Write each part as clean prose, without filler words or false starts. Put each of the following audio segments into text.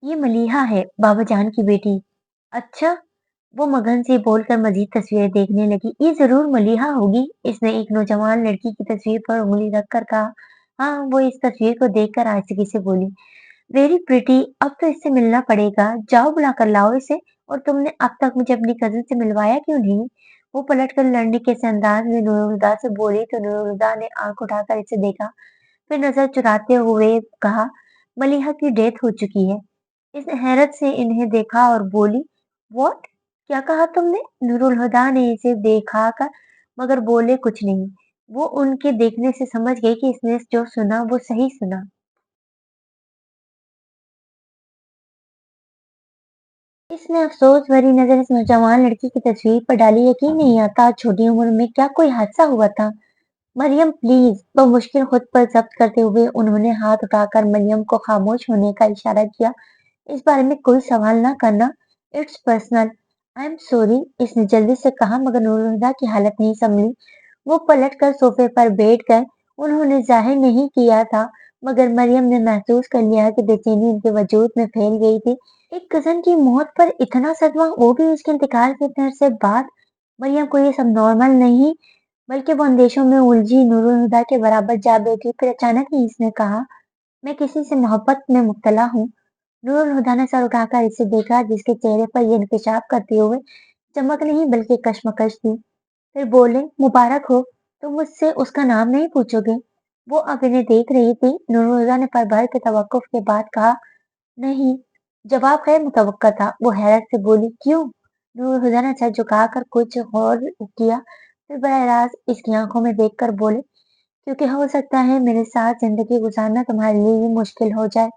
ये मलीहा है, बाबा जान की बेटी। अच्छा, वो मगन से बोलकर मजीद तस्वीरें देखने लगी। ये जरूर मलीहा होगी। इसने एक नौजवान लड़की की तस्वीर पर उंगली रखकर कहा। हाँ, वो इस तस्वीर को देखकर आशिकी से बोली, वेरी प्रिटी। अब तो इससे मिलना पड़ेगा। जाओ बुला कर लाओ इसे। और तुमने अब तक मुझे अपनी कजिन से मिलवाया क्यों नहीं? वो पलटकर लड़ने के अंदाज में नूरुलहुदा से बोली तो नूरुलहुदा ने आंख उठाकर इसे देखा, फिर नजर चुराते हुए कहा, मलीहा की डेथ हो चुकी है। इसने हैरत से इन्हें देखा और बोली, व्हाट? क्या कहा तुमने? नूरुल हुदा ने इसे देखा कर मगर बोले कुछ नहीं। वो उनके देखने से समझ गई कि इसने जो सुना वो सही सुना। इसने अफसोस भरी नजर इस नौजवान लड़की की तस्वीर पर डाली। यकीन नहीं आता आज छोटी उम्र में क्या कोई हादसा हुआ था। मरियम प्लीज, तो मुश्किल खुद पर जब्त करते हुए उन्होंने हाथ उठाकर मरियम को खामोश होने का इशारा किया। इस बारे में कोई सवाल ना करना। It's personal. I am sorry, इसने जल्दी से कहा मगर नूरहुदा की हालत नहीं संभली। वो पलटकर सोफे पर बैठ गए। उन्होंने जाहिर नहीं किया था मगर मरियम ने महसूस कर लिया कि बेचैनी उनके वजूद में फैल गई थी। एक कजन की मौत पर इतना सदमा, वो भी उसके इंतकाल के देर से बाद। मरियम को ये सब नॉर्मल नहीं बल्कि वो अंदेशों में उलझी नूरहुदा के बराबर जा बैठी। फिर अचानक ही इसने कहा, मैं किसी से मोहब्बत में मुब्तला हूँ। नूरुल हुदा ने सर उठाकर इसे देखा जिसके चेहरे पर ये इंकशाफ करते हुए चमक नहीं बल्कि कशमकश थी। फिर बोले, मुबारक हो। तुम मुझसे उसका नाम नहीं पूछोगे? वो अब इन्हें देख रही थी। नूरुल हुदा ने पल भर के तवक्कुफ के बाद कहा, नहीं। जवाब खैर मुतवक्का था। वो हैरत से बोली, क्यों? नूरुल हुदा ने सर झुकाकर कुछ गौर किया, फिर बड़ा राज इसकी आंखों में देखकर बोले, क्योंकि हो सकता है मेरे साथ जिंदगी गुजारना तुम्हारे लिए ही मुश्किल हो जाए।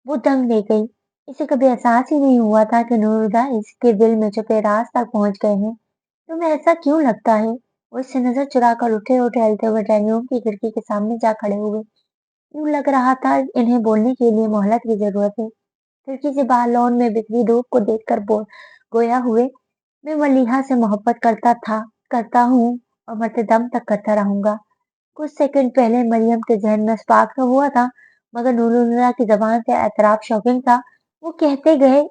वो दंग रह गई। इसे कभी एहसास ही नहीं हुआ था कि नूरुदा इसके दिल में छुपे राज तक पहुंच गए हैं। तुम्हें ऐसा क्यों लगता है? वो इससे नजर चुराकर उठे और टहलते हुए ड्राइंग रूम की खिड़की के सामने जा खड़े हुए। यूं लग रहा था इन्हें बोलने के लिए मोहलत की जरूरत है। खिड़की से बाहर लॉन में बिखरी धूप को देखकर बोल गोया हुए, मैं मलीहा से मोहब्बत करता था, करता हूँ और मरते दम तक करता रहूंगा। कुछ सेकंड पहले मरियम के जहन में स्पार्क तो हुआ था मगर नूरुल्लाह की जबान से एतराफ शॉकिंग था। वो कहते गए,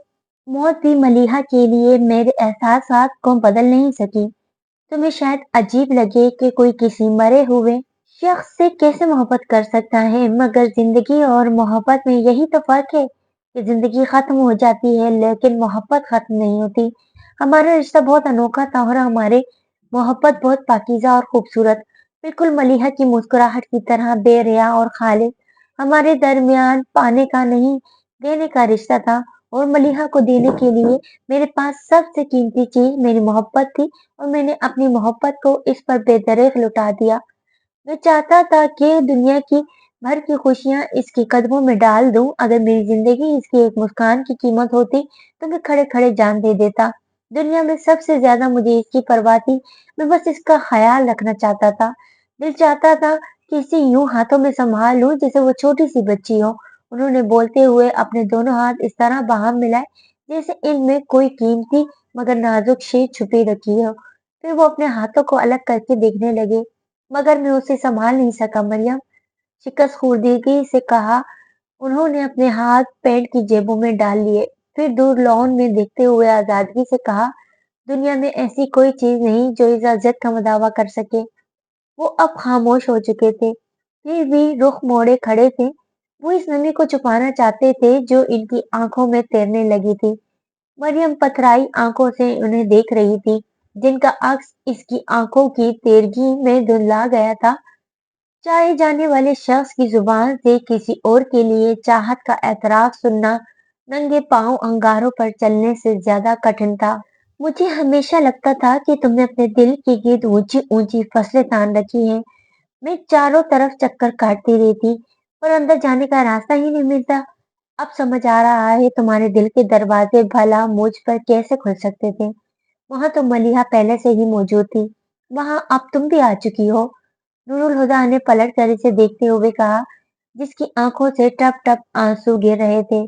मौत भी मलीहा के लिए मेरे एहसासात को बदल नहीं सकी। तुम्हें शायद अजीब लगे कि कोई किसी मरे हुए शख्स से कैसे मोहब्बत कर सकता है मगर जिंदगी और मोहब्बत में यही तो फर्क है कि जिंदगी खत्म हो जाती है लेकिन मोहब्बत खत्म नहीं होती। हमारा रिश्ता बहुत अनोखा था और हमारे मोहब्बत बहुत पाकीज़ा और खूबसूरत, बिल्कुल मलीहा की मुस्कुराहट की तरह बेरिया और खालिद। हमारे दरमियान पाने का नहीं, देने का रिश्ता था और मलीहा को देने के लिए मेरे पास सबसे कीमती चीज मेरी मोहब्बत थी और मैंने अपनी मोहब्बत को इस पर बेदरेक लुटा दिया। मैं चाहता था कि दुनिया की भर की खुशियां इसके कदमों में डाल दूं। अगर मेरी जिंदगी इसकी एक मुस्कान की कीमत होती तो मैं खड़े खड़े जान दे देता। दुनिया में सबसे ज्यादा मुझे इसकी परवाह थी। मैं बस इसका ख्याल रखना चाहता था। दिल चाहता था कि इसे यूं हाथों में संभाल लूं जैसे वो छोटी सी बच्ची हो। उन्होंने बोलते हुए अपने दोनों हाथ इस तरह बाहम मिलाए जैसे इनमें कोई कीमती मगर नाजुक चीज छुपी रखी हो। फिर वो अपने हाथों को अलग करके देखने लगे मगर मैं उसे संभाल नहीं सका। मरियम, शिकस्त खुर्दगी से कहा। उन्होंने अपने हाथ पैंट की जेबों में डाल लिए, फिर दूर लॉन में देखते हुए आजादगी से कहा, दुनिया में ऐसी कोई चीज नहीं जो इस इज्जत का दावा कर सके। वो अब खामोश हो चुके थे, फिर भी रुख मोड़े खड़े थे। वो इस नमी को छुपाना चाहते थे जो इनकी आंखों में तैरने लगी थी। मरियम पथराई आंखों से उन्हें देख रही थी, जिनका अक्स इसकी आंखों की तेरगी में धुंधला गया था। चाहे जाने वाले शख्स की जुबान से किसी और के लिए चाहत का एतराफ सुनना नंगे पांव अंगारों पर चलने से ज्यादा कठिन था। मुझे हमेशा लगता था कि तुमने अपने दिल के गिर्द ऊंची ऊंची फसलें तान रखी हैं। मैं चारों तरफ चक्कर काटती रहती पर अंदर जाने का रास्ता ही नहीं मिलता। अब समझ आ रहा है तुम्हारे दिल के दरवाजे भला मुझ पर कैसे खुल सकते थे। वहां तो मलिहा पहले से ही मौजूद थी, वहां अब तुम भी आ चुकी हो। नूरुल हुदा ने पलट कर इसे देखते हुए कहा, जिसकी आंखों से टप टप आंसू गिर रहे थे,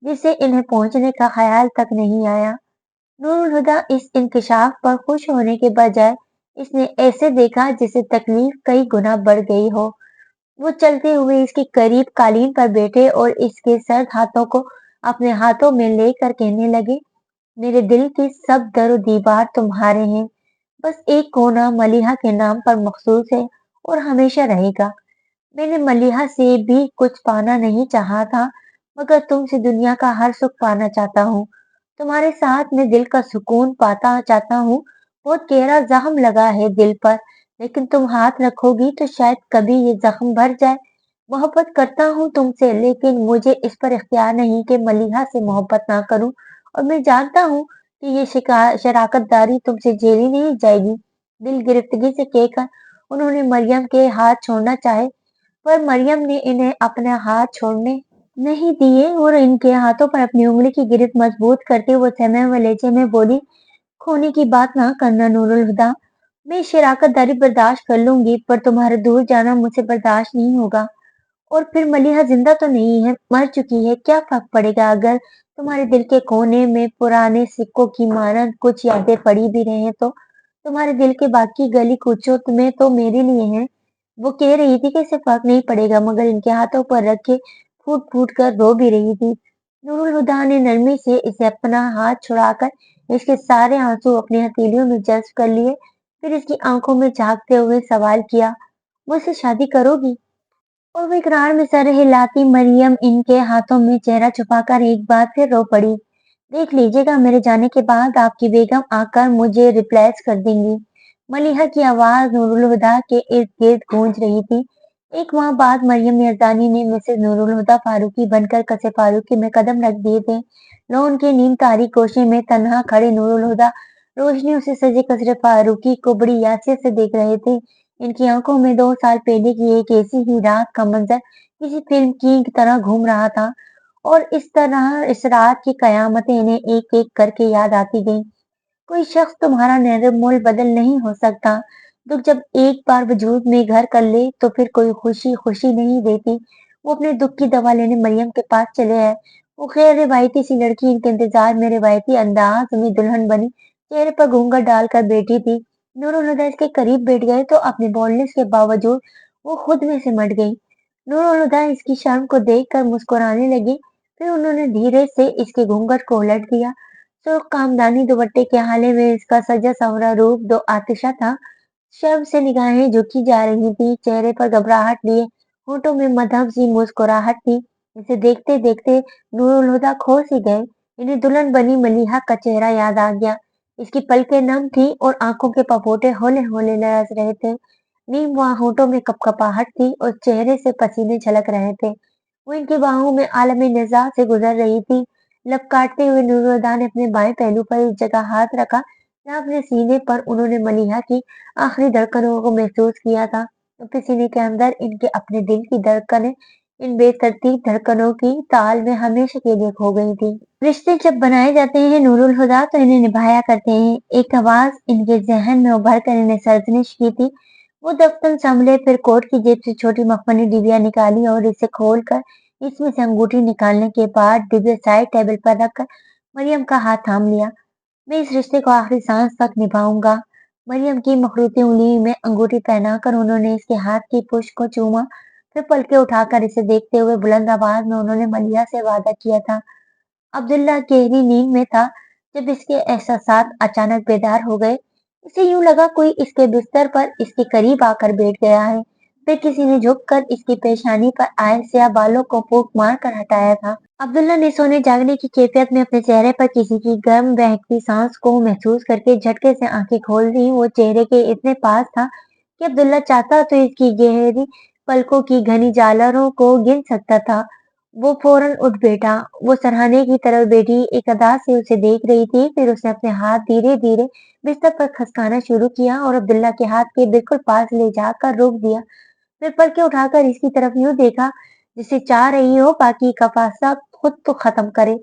जिसे इन्हें पहुंचने का ख्याल तक नहीं आया। नूरुल हुदा इस इंकशाफ पर खुश होने के बजाय इसने ऐसे देखा जिसे तकलीफ कई गुना बढ़ गई हो। वो चलते हुए इसके करीब कालीन पर बैठे और इसके सर्द हाथों को अपने हाथों में लेकर कहने लगे, मेरे दिल के सब दर और दीवार तुम्हारे हैं। बस एक कोना मलिहा के नाम पर मखसूस है और हमेशा रहेगा। मैंने मलिहा से भी कुछ पाना नहीं चाहा था, मगर तुमसे दुनिया का हर सुख पाना चाहता हूँ। तुम्हारे साथ मैं दिल का सुकून पाता चाहता हूँ। बहुत गहरा जख्म लगा है दिल पर, लेकिन तुम हाथ रखोगी तो शायद कभी ये जख्म भर जाए। मोहब्बत करता हूँ तुमसे, लेकिन मुझे इस पर इख्तियार नहीं कि मलिहा से मोहब्बत ना करूँ। और मैं जानता हूँ कि ये शराकतदारी तुमसे झेली नहीं जाएगी। दिल गिरफ्तगी से कहकर उन्होंने मरियम के हाथ छोड़ना चाहे, पर मरियम ने इन्हें अपने हाथ छोड़ने नहीं दिए और इनके हाथों पर अपनी उंगली की गिरफ्त मजबूत करते हुए सहमे हुए लहजे में बोली, खोने की बात ना करना नूरुल हुदा। मैं शराकतदारी बर्दाश्त कर लूंगी, पर तुम्हारा दूर जाना मुझसे बर्दाश्त नहीं होगा। और फिर मलिहा जिंदा तो नहीं है, मर चुकी है। क्या फर्क पड़ेगा अगर तुम्हारे दिल के कोने में पुराने सिक्कों की मानंद कुछ यादें पड़ी भी रहे तो? तुम्हारे दिल के बाकी गली कूचों में तो मेरे लिए हैं। वो कह रही थी कि इससे फर्क नहीं पड़ेगा, मगर इनके हाथों पर रखे फूट फूट कर रो भी रही थी। नूरुल हुदा ने नरमी से इसे अपना हाथ छुड़ाकर इसके सारे आंसू अपनी हथेलियों में जज्ब कर लिए। फिर इसकी आंखों में झांकते हुए सवाल किया, मुझसे शादी करोगी? और वो इकरार में सर हिलाती मरियम इनके हाथों में चेहरा छुपाकर एक बार फिर रो पड़ी। देख लीजिएगा, मेरे जाने के बाद आपकी बेगम आकर मुझे रिप्लेस कर देंगी। मलिहा की आवाज नूरुल हुदा के इर्द गिर्द गूंज रही थी। एक माह बाद मरियम यारदानी ने मिसेस नूरुल हुदा फारूकी बनकर कसे फारूकी में कदम रख दिए थे। लॉन के नीम तारीख गोशे में तन्हा खड़े नूरुल हुदा रोशनियों से सजे कसरे फारूकी को बड़ी यासियत से देख रहे थे। इनकी आंखों में 2 साल पहले की एक ऐसी ही रात का मंजर किसी फिल्म की तरह घूम रहा था, और इस तरह इस रात की कयामतें इन्हें एक एक करके याद आती गईं। कोई शख्स तुम्हारा निर्मूल बदल नहीं हो सकता। दुख जब एक बार वजूद में घर कर ले तो फिर कोई खुशी खुशी नहीं देती। वो अपने दुख की दवा लेने मरियम के पास चले आए। वो खैर रिवायती सी लड़की इनके इंतजार में रिवायती अंदाज में दुल्हन बनी चेहरे पर घूंघट डालकर बैठी थी। नूरुल हुदा इसके करीब बैठ गए तो अपने बोलने के बावजूद वो खुद में सिमट गई। नूरुल हुदा इसकी शर्म को देखकर मुस्कुराने लगी। फिर उन्होंने धीरे से इसके घूंघट को उलट दिया। सुर्ख कामदानी दुपट्टे के हाले में इसका सजा संवरा रूप दो आतिशा था। शर्म से निगाहें झुकी जा रही थी, चेहरे पर घबराहट लिए होठों में मध्यम सी मुस्कुराहट थी। इसे देखते देखते नूरुल हुदा खो सी गए। इन्हें दुल्हन बनी मलिहा का चेहरा याद आ गया। इसकी पलकें नम थी और आंखों के पपोटे होले होले लरस रहे थे। नीम वहाँ होठों में कपकपाहट थी और चेहरे से पसीने झलक रहे थे। वो इनकी बाहों में आलमी निज़ा से गुजर रही थी। लब काटते हुए नूरुल ने अपने बाएं पहलू पर इस जगह हाथ रखा जहाँ अपने सीने पर उन्होंने मलिहा की आखिरी धड़कनों को महसूस किया था। अपने सीने के अंदर इनके अपने दिल की धड़कनें इन बेतरतीब धड़कनों की ताल में हमेशा के लिए खो गई थी। रिश्ते जब बनाए जाते हैं नूरुल हुदा तो इन्हें निभाया करते हैं। एक आवाज इनके जहन में उभर कर इन्हें सरजनिश की थी। वो दफ्तर संभले, फिर कोट की जेब से छोटी मखमली डिबिया निकाली और इसे खोलकर इसमें से अंगूठी निकालने के बाद डिबिया साइड टेबल पर रखकर मरियम का हाथ थाम लिया। मैं इस रिश्ते को आखिरी सांस तक निभाऊंगा। मरियम की मखरूती उंगली में अंगूठी पहनाकर उन्होंने इसके हाथ की पुष्ट को चूमा। फिर पलके उठाकर इसे देखते हुए बुलंद आवाज में उन्होंने मलिया से वादा किया था। अब्दुल्ला गहरी नींद में था जब इसके एहसासात अचानक बेदार हो गए। इसे यूं लगा कोई इसके बिस्तर पर इसके करीब आकर बैठ गया है। फिर किसी ने झुककर इसकी पेशानी पर आए स्याह बालों को फूंक मार कर हटाया था। अब्दुल्ला ने सोने जागने की कैफियत में अपने चेहरे पर किसी की गर्म बहकती सांस को महसूस करके झटके से आंखें खोल दी। वो चेहरे के इतने पास था कि अब्दुल्ला चाहता तो इसकी गहरी पलकों की घनी जालरों को गिन सकता था। वो फौरन उठ बैठा। वो सरहाने की तरफ बैठी एक अदा से उसे देख रही थी। फिर उसने अपने हाथ धीरे धीरे बिस्तर पर खसकाना शुरू किया और अब्दुल्ला के हाथ के बिल्कुल पास ले जाकर रोक दिया। फिर पलके उठाकर इसकी तरफ यूं देखा जिसे चाह रही हो बाकी का फासला खुद तो खत्म करे।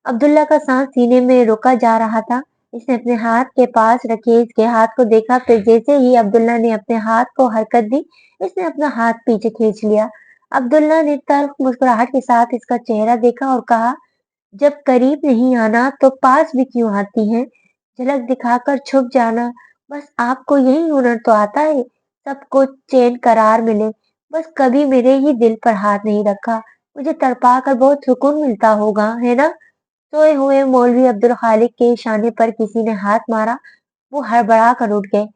अब्दुल्ला का सांस सीने में रुका जा रहा था। इसने अपने हाथ के पास रखे इसके हाथ को देखा। फिर जैसे ही अब्दुल्ला ने अपने हाथ को हरकत दी, इसने अपना हाथ पीछे खींच लिया। अब्दुल्ला ने तल्ख मुस्कुराहट के साथ इसका चेहरा देखा और कहा, जब करीब नहीं आना तो पास भी क्यों आती हैं? झलक दिखाकर छुप जाना, बस आपको यही हुनर तो आता है। सबको चैन करार मिले, बस कभी मेरे ही दिल पर हाथ नहीं रखा। मुझे तड़पा कर बहुत सुकून मिलता होगा, है ना? सोए हुए मौलवी अब्दुल खालिक के इशारे पर किसी ने हाथ मारा। वो हड़बड़ा कर उठ गए।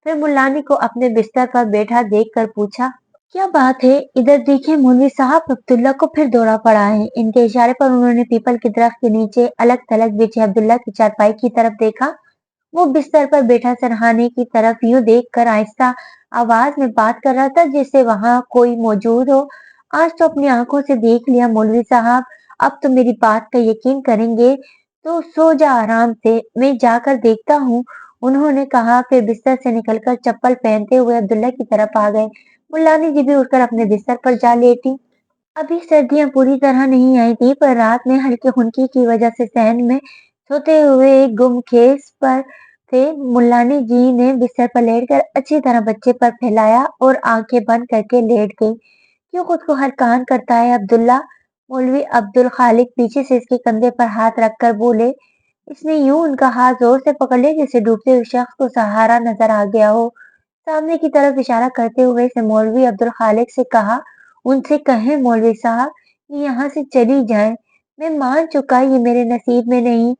फिर मुल्लानी को अपने बिस्तर पर बैठा देखकर पूछा, क्या बात है? इधर देखिए मौलवी साहब, अब्दुल्ला को फिर दौरा पड़ा है। इनके इशारे पर उन्होंने पीपल के दरख्त के नीचे अलग थलग बिछे अब्दुल्ला की चारपाई की तरफ देखा। वो बिस्तर पर बैठा सरहाने की तरफ यूं देख कर आहिस्ता आवाज में बात कर रहा था जैसे वहां कोई मौजूद हो। आज तो अपनी आंखों से देख लिया मौलवी साहब, अब तो मेरी बात का यकीन करेंगे। तो सो जा आराम से, मैं जाकर देखता हूँ, उन्होंने कहा। फिर बिस्तर से निकलकर चप्पल पहनते हुए अब्दुल्ला की तरफ आ गए। मुल्लानी जी भी उठकर अपने बिस्तर पर जा लेटी। अभी सर्दियां पूरी तरह नहीं आई थी, पर रात में हल्के खुनकी की वजह से सहन में सोते हुए गुमखेज पर थे। मुल्लानी जी ने बिस्तर पर लेटकर अच्छी तरह बच्चे पर फैलाया और आंखें बंद करके लेट गई। क्यों खुद को हरकान करता है अब्दुल्ला? मौलवी अब्दुल खालिक पीछे से इसके कंधे पर हाथ रखकर बोले। इसने यूं उनका हाथ जोर से पकड़ लिया जैसे डूबते हुए शख्स को सहारा नजर आ गया हो। सामने की तरफ इशारा करते हुए इसने मौलवी अब्दुल खालिक से कहा, उनसे कहें मौलवी साहब कि यहाँ से चली जाएं। मैं मान चुका, ये मेरे नसीब में नहीं।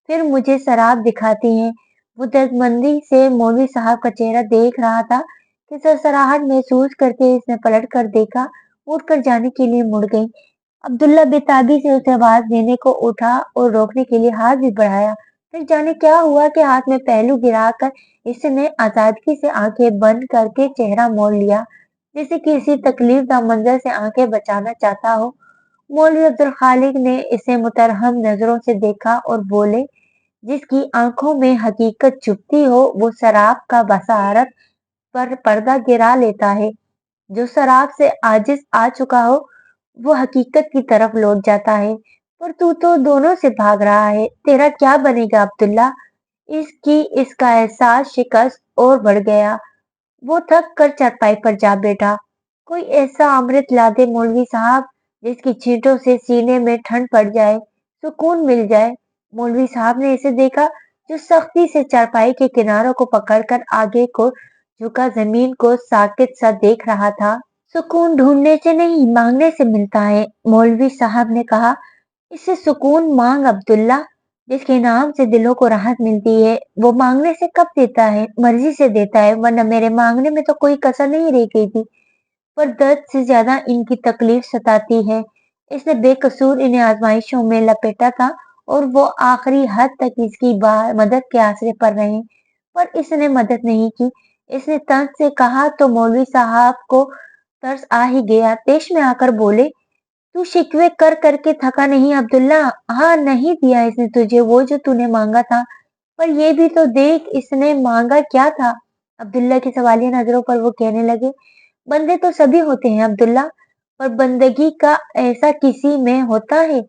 फिर मुझे शराब दिखाती हैं। वो दर्दमंदी से मौलवी साहब का चेहरा देख रहा था कि सरसराहट महसूस करके इसने पलट कर देखा, उठकर जाने के लिए मुड़ गई। अब्दुल्ला बेताबी से उसे आवाज देने को उठा और रोकने के लिए हाथ भी बढ़ाया। फिर जाने क्या हुआ कि हाथ में पहलू गिराकर इसने आजादगी से आंखें बंद करके चेहरा मोड़ लिया, जैसे किसी तकलीफदा मंजर से आंखें बचाना चाहता हो। मौलवी अब्दुल खालिक ने इसे मुतरहम नजरों से देखा और बोले, जिसकी आंखों में हकीकत छुपती हो वो शराब का बसारत पर पर्दा गिरा लेता है। जो शराब से आजिज आ चुका हो वो हकीकत की तरफ लौट जाता है। पर तू तो दोनों से भाग रहा है, तेरा क्या बनेगा अब्दुल्ला? इसका एहसास शिकस्त और बढ़ गया। वो थक कर चारपाई पर जा बैठा। कोई ऐसा अमृत ला दे मौलवी साहब, जिसकी छींटों से सीने में ठंड पड़ जाए, सुकून मिल जाए। मौलवी साहब ने इसे देखा, जो सख्ती से चारपाई के किनारों को पकड़कर आगे को झुका जमीन को साकित सा देख रहा था। सुकून ढूंढने से नहीं, मांगने से मिलता है, मौलवी साहब ने कहा। इससे सुकून मांग अब्दुल्ला, जिसके नाम से दिलों को राहत मिलती है। वो मांगने से कब देता है? मर्जी से देता है, वरना मेरे मांगने में तो कोई कसर नहीं रह गई थी। पर दर्द से ज्यादा इनकी तकलीफ सताती है। इसने बेकसूर इन्हें आजमाइशों में लपेटा था और वो आखिरी हद तक इसकी मदद के आसरे पर रहे, पर इसने मदद नहीं की। इसने तंज से कहा तो मौलवी साहब को तरस आ ही गया। पेश में आकर बोले, तू शिकवे कर करके थका नहीं अब्दुल्ला? हाँ, नहीं दिया इसने तुझे वो जो तूने मांगा था, पर ये भी तो देख इसने मांगा क्या था। अब्दुल्ला की सवालिया नजरों पर वो कहने लगे, बंदे तो सभी होते हैं अब्दुल्ला, पर बंदगी का ऐसा किसी में होता है?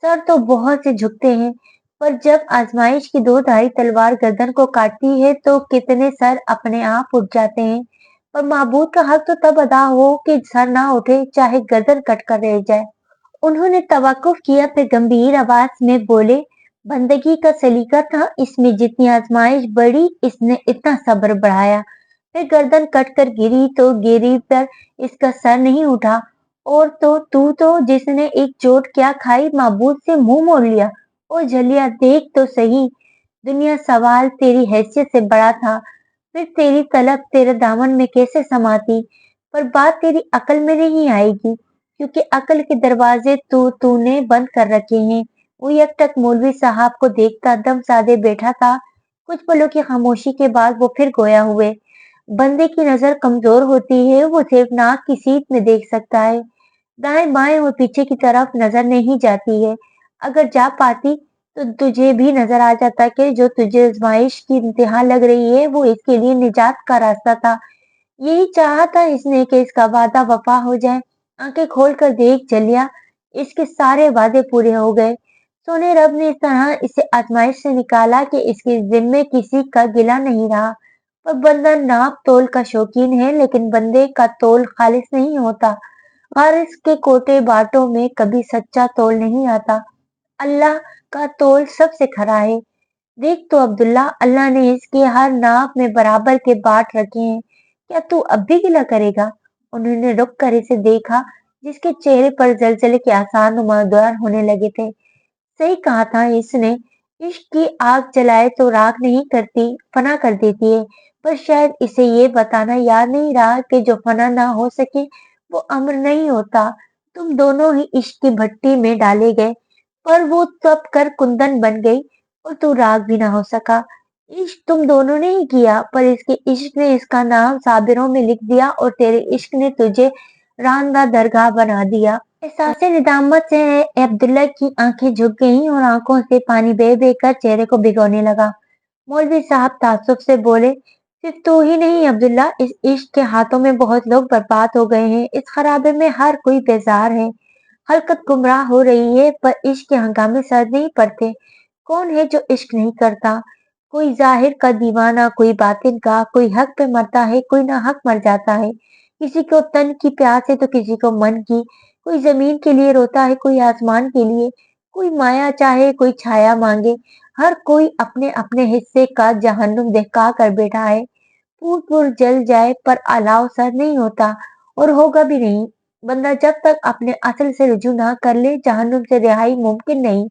सर तो बहुत से झुकते हैं, पर जब आजमाइश की दो धारी तलवार गर्दन को काटती है तो कितने सर अपने आप उठ जाते हैं। पर माबूद का हक तो तब अदा हो कि सर ना उठे, चाहे गर्दन कट कर रह जाए। उन्होंने तवक्कुफ किया, फिर गंभीर आवाज में बोले, बंदगी का सलीका था, इसमें जितनी आजमाइश बढ़ी इसने इतना सब्र बढ़ाया। फिर गर्दन कट कर गिरी तो गिरी, पर इसका सर नहीं उठा। और तो तू तो, जिसने एक चोट क्या खाई माबूद से मुंह मोड़ लिया। ओ जलिया, देख तो सही, दुनिया सवाल तेरी हैसियत से बड़ा था। फिर तेरी तलब तेरे दामन में कैसे समाती? पर बात तेरी अकल में नहीं आएगी, क्योंकि अकल के दरवाजे तूने बंद कर रखे हैं। वो एकटक मौलवी साहब को देखता दम साधे बैठा था। कुछ पलों की खामोशी के बाद वो फिर गोया हुए। बंदे की नजर कमजोर होती है, वो सिर्फ नाक की सीध में देख सकता है, दाएं बाएं और पीछे की तरफ नजर नहीं जाती है। अगर जा पाती तो तुझे भी नजर आ जाता कि जो तुझे आजमाइश की इंतहा लग रही है वो इसके लिए निजात का रास्ता था। यही चाहा था इसने कि इसका वादा वफा हो जाए। आंखें खोलकर देख जलिया, इसके सारे वादे पूरे हो गए। सोने रब ने इस तरह इसे आजमाइश से निकाला कि इसके जिम्मे किसी का गिला नहीं रहा। पर बंदा नाप तोल का शौकीन है, लेकिन बंदे का तोल खालिस नहीं होता। वारिस के कोटे बाटों में कभी सच्चा तोल नहीं आता। अल्लाह का तोल सबसे खरा है। देख तो अब्दुल्ला, अल्लाह ने इसके हर नाप में बराबर के बाट रखे हैं। क्या तू अब भी गिला करेगा? उन्होंने रुक कर इसे देखा। जिसके चेहरे पर जलजले के आसार नुमारदार होने लगे थे। सही कहा था इसने, इश्क की आग जलाए तो राख नहीं करती, फना कर देती है। पर शायद इसे ये बताना याद नहीं रहा कि जो फना ना हो सके वो अम्र नहीं होता। तुम दोनों ही इश्क की भट्टी में डाले गए, पर वो तप कर कुंदन बन गई और तू राख भी ना हो सका। इश्क तुम दोनों ने ही किया, पर इसके इश्क ने इसका नाम साबिरों में लिख दिया और तेरे इश्क ने तुझे रांदा दरगाह बना दिया। एहसास निदामत से अब्दुल्ला की आंखें झुक गईं और आंखों से पानी बह बह कर चेहरे को भिगोने लगा। मौलवी साहब ताज्जुब से बोले, सिर्फ तू ही नहीं अब्दुल्ला, इस इश्क के हाथों में बहुत लोग बर्बाद हो गए हैं। इस खराबे में हर कोई बेजार है। हरकत गुमराह हो रही है, पर इश्क के हंगामे सर नहीं पड़ते। कौन है जो इश्क नहीं करता? कोई जाहिर का दीवाना, कोई बातिन का, कोई हक पे मरता है, कोई ना हक मर जाता है। किसी को तन की प्यास है तो किसी को मन की। कोई जमीन के लिए रोता है, कोई आसमान के लिए। कोई माया चाहे, कोई छाया मांगे। हर कोई अपने अपने हिस्से का जहन्नुम दहका कर बैठा है। फूट-फूट जल जाए पर अलाव सर नहीं होता और होगा भी नहीं। बंदा जब तक अपने असल से रुजू ना कर ले, जहन्नुम से रिहाई मुमकिन नहीं।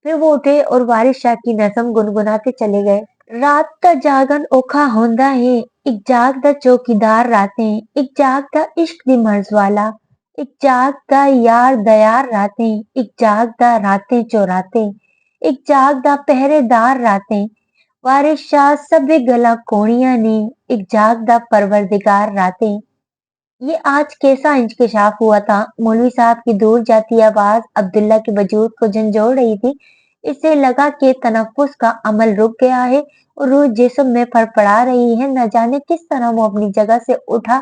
फिर वो उठे और वारिस शाह की नज़म गुनगुनाते चले गए। रात दा जागन औखा होंदा है, एक जागदा चौकीदार रातें, एक जागदा इश्क दी मर्ज वाला, एक जागदा यार दयार रातें, एक जागदा रातें चौराते, एक जागदा पहरेदार रातें, वारिस शाह सब्बे गला कोड़ियां ने, एक जागदा परवरदिगार रातें। ये आज कैसा इंकशाफ हुआ था? मौलवी साहब की दूर जाती आवाज अब्दुल्ला के वजूद को झंझोड़ रही थी। इससे लगा कि तनफ्फुस का अमल रुक गया है और रूह जिस्म में फड़फड़ा रही है। न जाने किस तरह वो अपनी जगह से उठा,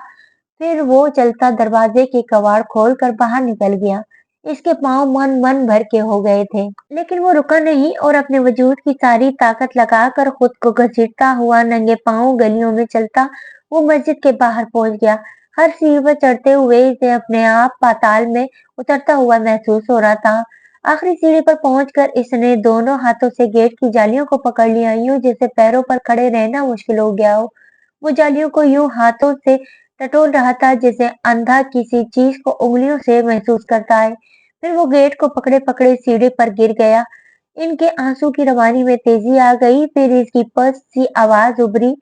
फिर वो चलता दरवाजे के कबाड़ खोलकर बाहर निकल गया। इसके पांव मन मन भर के हो गए थे, लेकिन वो रुका नहीं और अपने वजूद की सारी ताकत लगाकर खुद को घसीटता हुआ नंगे पांव गलियों में चलता वो मस्जिद के बाहर पहुंच गया। हर सीढ़ी पर चढ़ते हुए इसे अपने आप पाताल में उतरता हुआ महसूस हो रहा था। आखिरी सीढ़ी पर पहुंचकर इसने दोनों हाथों से गेट की जालियों को पकड़ लिया, यूं जैसे पैरों पर खड़े रहना मुश्किल हो गया हो। वो जालियों को यूं हाथों से टटोल रहा था जैसे अंधा किसी चीज को उंगलियों से महसूस करता है। फिर वो गेट को पकड़े पकड़े सीढ़ी पर गिर गया। इनके आंसू की रवानी में तेजी आ गई। फिर इसकी पस्त सी आवाज उभरी,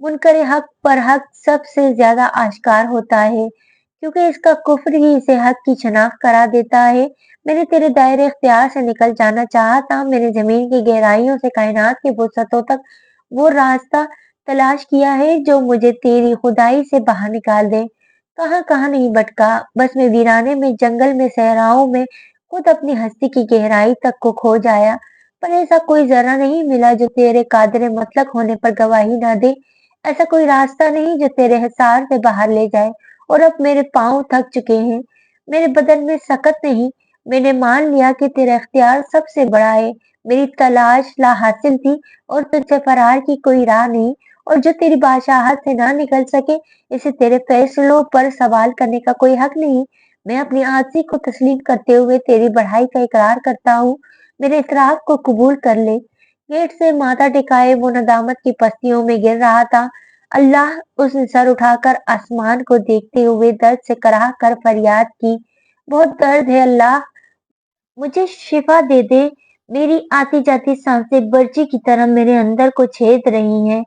मुनकर हक पर हक सबसे ज्यादा आश्कार होता है, क्योंकि इसका कुफ्र ही इसे हक की शनाख्त करा देता है। मैंने तेरे दायरे इख्तियार से निकल जाना चाहा था। मैंने जमीन की गहराइयों से कायनात की वसअतों तक वो रास्ता तलाश किया है जो मुझे तेरी खुदाई से बाहर निकाल दे। कहाँ कहाँ नहीं भटका, बस मैं वीराने में, जंगल में, सहराओं में खुद अपनी हस्ती की गहराई तक को खो जाया, पर ऐसा कोई जरा नहीं मिला जो तेरे कादरे मतलब होने पर गवाही ना दे। ऐसा कोई रास्ता नहीं जो तेरे हिसार से बाहर ले जाए। और अब मेरे पांव थक चुके हैं, मेरे बदन में सकत नहीं। मैंने मान लिया कि तेरा इख्तियार सबसे बड़ा है। मेरी तलाश ला हासिल थी और तुझसे फरार की कोई राह नहीं। और जो तेरी बादशाहत से ना निकल सके, इसे तेरे फैसलों पर सवाल करने का कोई हक नहीं। मैं अपनी आजी को तस्लीम करते हुए तेरी बढ़ाई का इकरार करता हूँ। मेरे इतराफ को कबूल कर ले। गेट से माथा टिकाए वो नदामत की पस्तियों में गिर रहा था। अल्लाह! उसने सर उठाकर आसमान को देखते हुए दर्द से कराह कर फरियाद की, बहुत दर्द है अल्लाह, मुझे शिफा दे दे। मेरी आती जाती सांसें बर्ची की तरह मेरे अंदर को छेद रही हैं।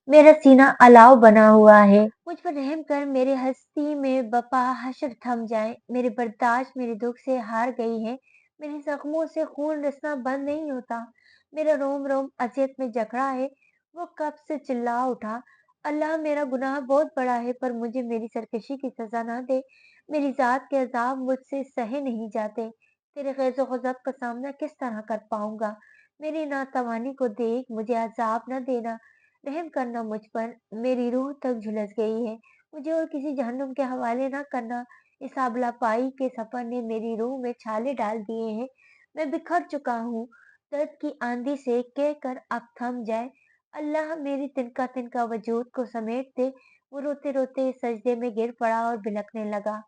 मेरा सीना अलाव बना हुआ है। मुझ पर रहम कर, मेरे हस्ती में बपा हश्र थम जाए। मेरे बर्दाश्त मेरे दुख से हार गई है। मेरे जख्मों से खून रिसना बंद नहीं होता। मेरा रोम रोम अजियत में जकड़ा है। वो कब से चिल्ला उठा, अल्लाह मेरा गुनाह बहुत बड़ा है, पर मुझे मेरी सरकशी की सजा ना दे। मेरी जात के अजाब मुझसे सहे नहीं जाते। तेरे ग़ैज़ो ग़ज़ब का सामना किस तरह कर पाऊंगा? मेरी नातवानी को देख, मुझे अजाब न देना, रहम करना मुझ पर। मेरी रूह तक झुलस गई है, मुझे और किसी जहन्नुम के हवाले न करना। इस आबलापाई के सफर ने मेरी रूह में छाले डाल दिए हैं। मैं बिखर चुका हूँ। दर्द की आंधी से कह कर अब थम जाए। अल्लाह मेरी तिनका तिनका वजूद को समेट दे। वो रोते रोते सजदे में गिर पड़ा और बिलखने लगा।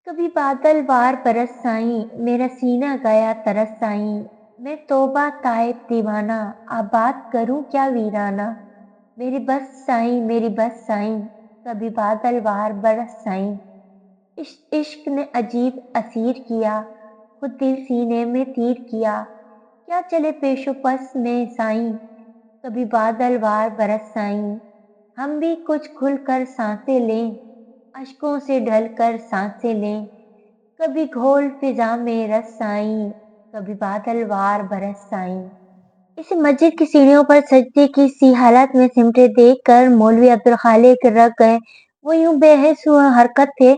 कभी बादल वार बरस साईं, मेरा सीना गया तरस साईं। मैं तौबा ताइब दीवाना, आबाद करूं क्या वीराना। मेरी बस साईं, मेरी बस साईं, कभी बादल वार बरस साईं। عشق نے عجیب اسیر کیا، خود دل سینے میں تیر کیا، کیا چلے پیش و پس میں سائیں، کبھی بادل وار برس سائیں، ہم بھی کچھ کھل کر سانسیں لیں، اشکوں سے ڈھل کر سانسیں لیں، کبھی گھول فضا میں رس سائیں، کبھی بادل وار برس سائیں۔ اسے مسجد کی سیڑھیوں پر سجدے کی سی حالت میں سمٹے دیکھ کر مولوی عبدالخالق رک گئے۔ وہ یوں بے حس حرکت تھے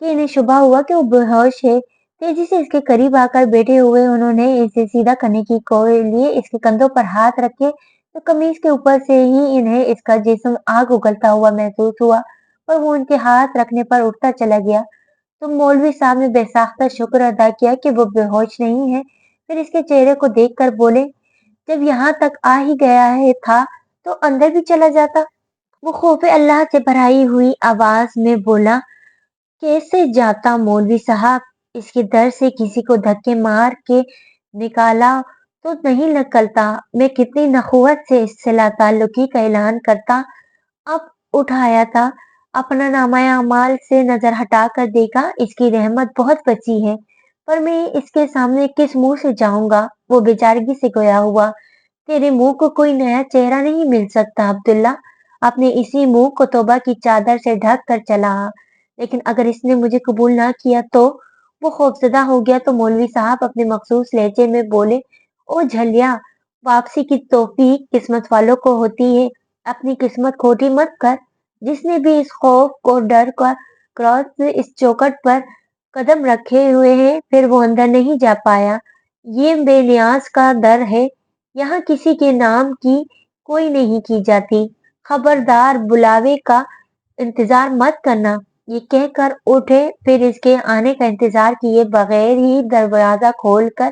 کہ انہیں شبہ ہوا کہ وہ بے ہوش ہے۔ تیزی سے اس کے قریب آ کر بیٹھے ہوئے انہوں نے اسے سیدھا کرنے کے لیے اس کے کندھوں پر ہاتھ رکھے تو قمیص کے اوپر سے ہی انہیں اس کا جسم آگ اگلتا ہوا محسوس ہوا، اور وہ ان کے ہاتھ رکھنے پر اٹھتا چلا گیا۔ تو مولوی صاحب نے بے ساختہ شکر ادا کیا کہ وہ بے ہوش نہیں ہے، پھر اس کے چہرے کو دیکھ کر بولے، جب یہاں تک آ ہی گیا تھا تو اندر بھی چلا جاتا۔ وہ خوف اللہ سے بھرائی ہوئی آواز میں بولا، کیسے جاتا مولوی صاحب؟ اس کے در سے کسی کو دھکے مار کے نکالا تو نہیں نکلتا۔ میں کتنی نخوت سے اس صلہ تعلقی کا اعلان کرتا۔ اب اٹھایا تھا، اپنا نامہ اعمال سے نظر ہٹا کر دیکھا، اس کی رحمت بہت وسیع ہے، پر میں اس کے سامنے کس منہ سے جاؤں گا؟ وہ بیچارگی سے گویا ہوا، تیرے منہ کو کوئی نیا چہرہ نہیں مل سکتا عبداللہ، اپنے اسی منہ کو توبہ کی چادر سے ڈھک کر چلا آ، لیکن اگر اس نے مجھے قبول نہ کیا تو؟ وہ خوفزدہ ہو گیا تو مولوی صاحب اپنے مخصوص لہجے میں بولے، او جھلیا، واپسی کی توفیق قسمت والوں کو ہوتی ہے، اپنی قسمت کھوٹی مت کر۔ جس نے بھی اس خوف کو ڈر کا کراس اس چوکھٹ پر قدم رکھے ہوئے ہیں، پھر وہ اندر نہیں جا پایا۔ یہ بے نیاز کا در ہے، یہاں کسی کے نام کی کوئی نہیں کی جاتی، خبردار بلاوے کا انتظار مت کرنا۔ یہ کہہ کر اٹھے، پھر اس کے آنے کا انتظار کیے بغیر ہی دروازہ کھول کر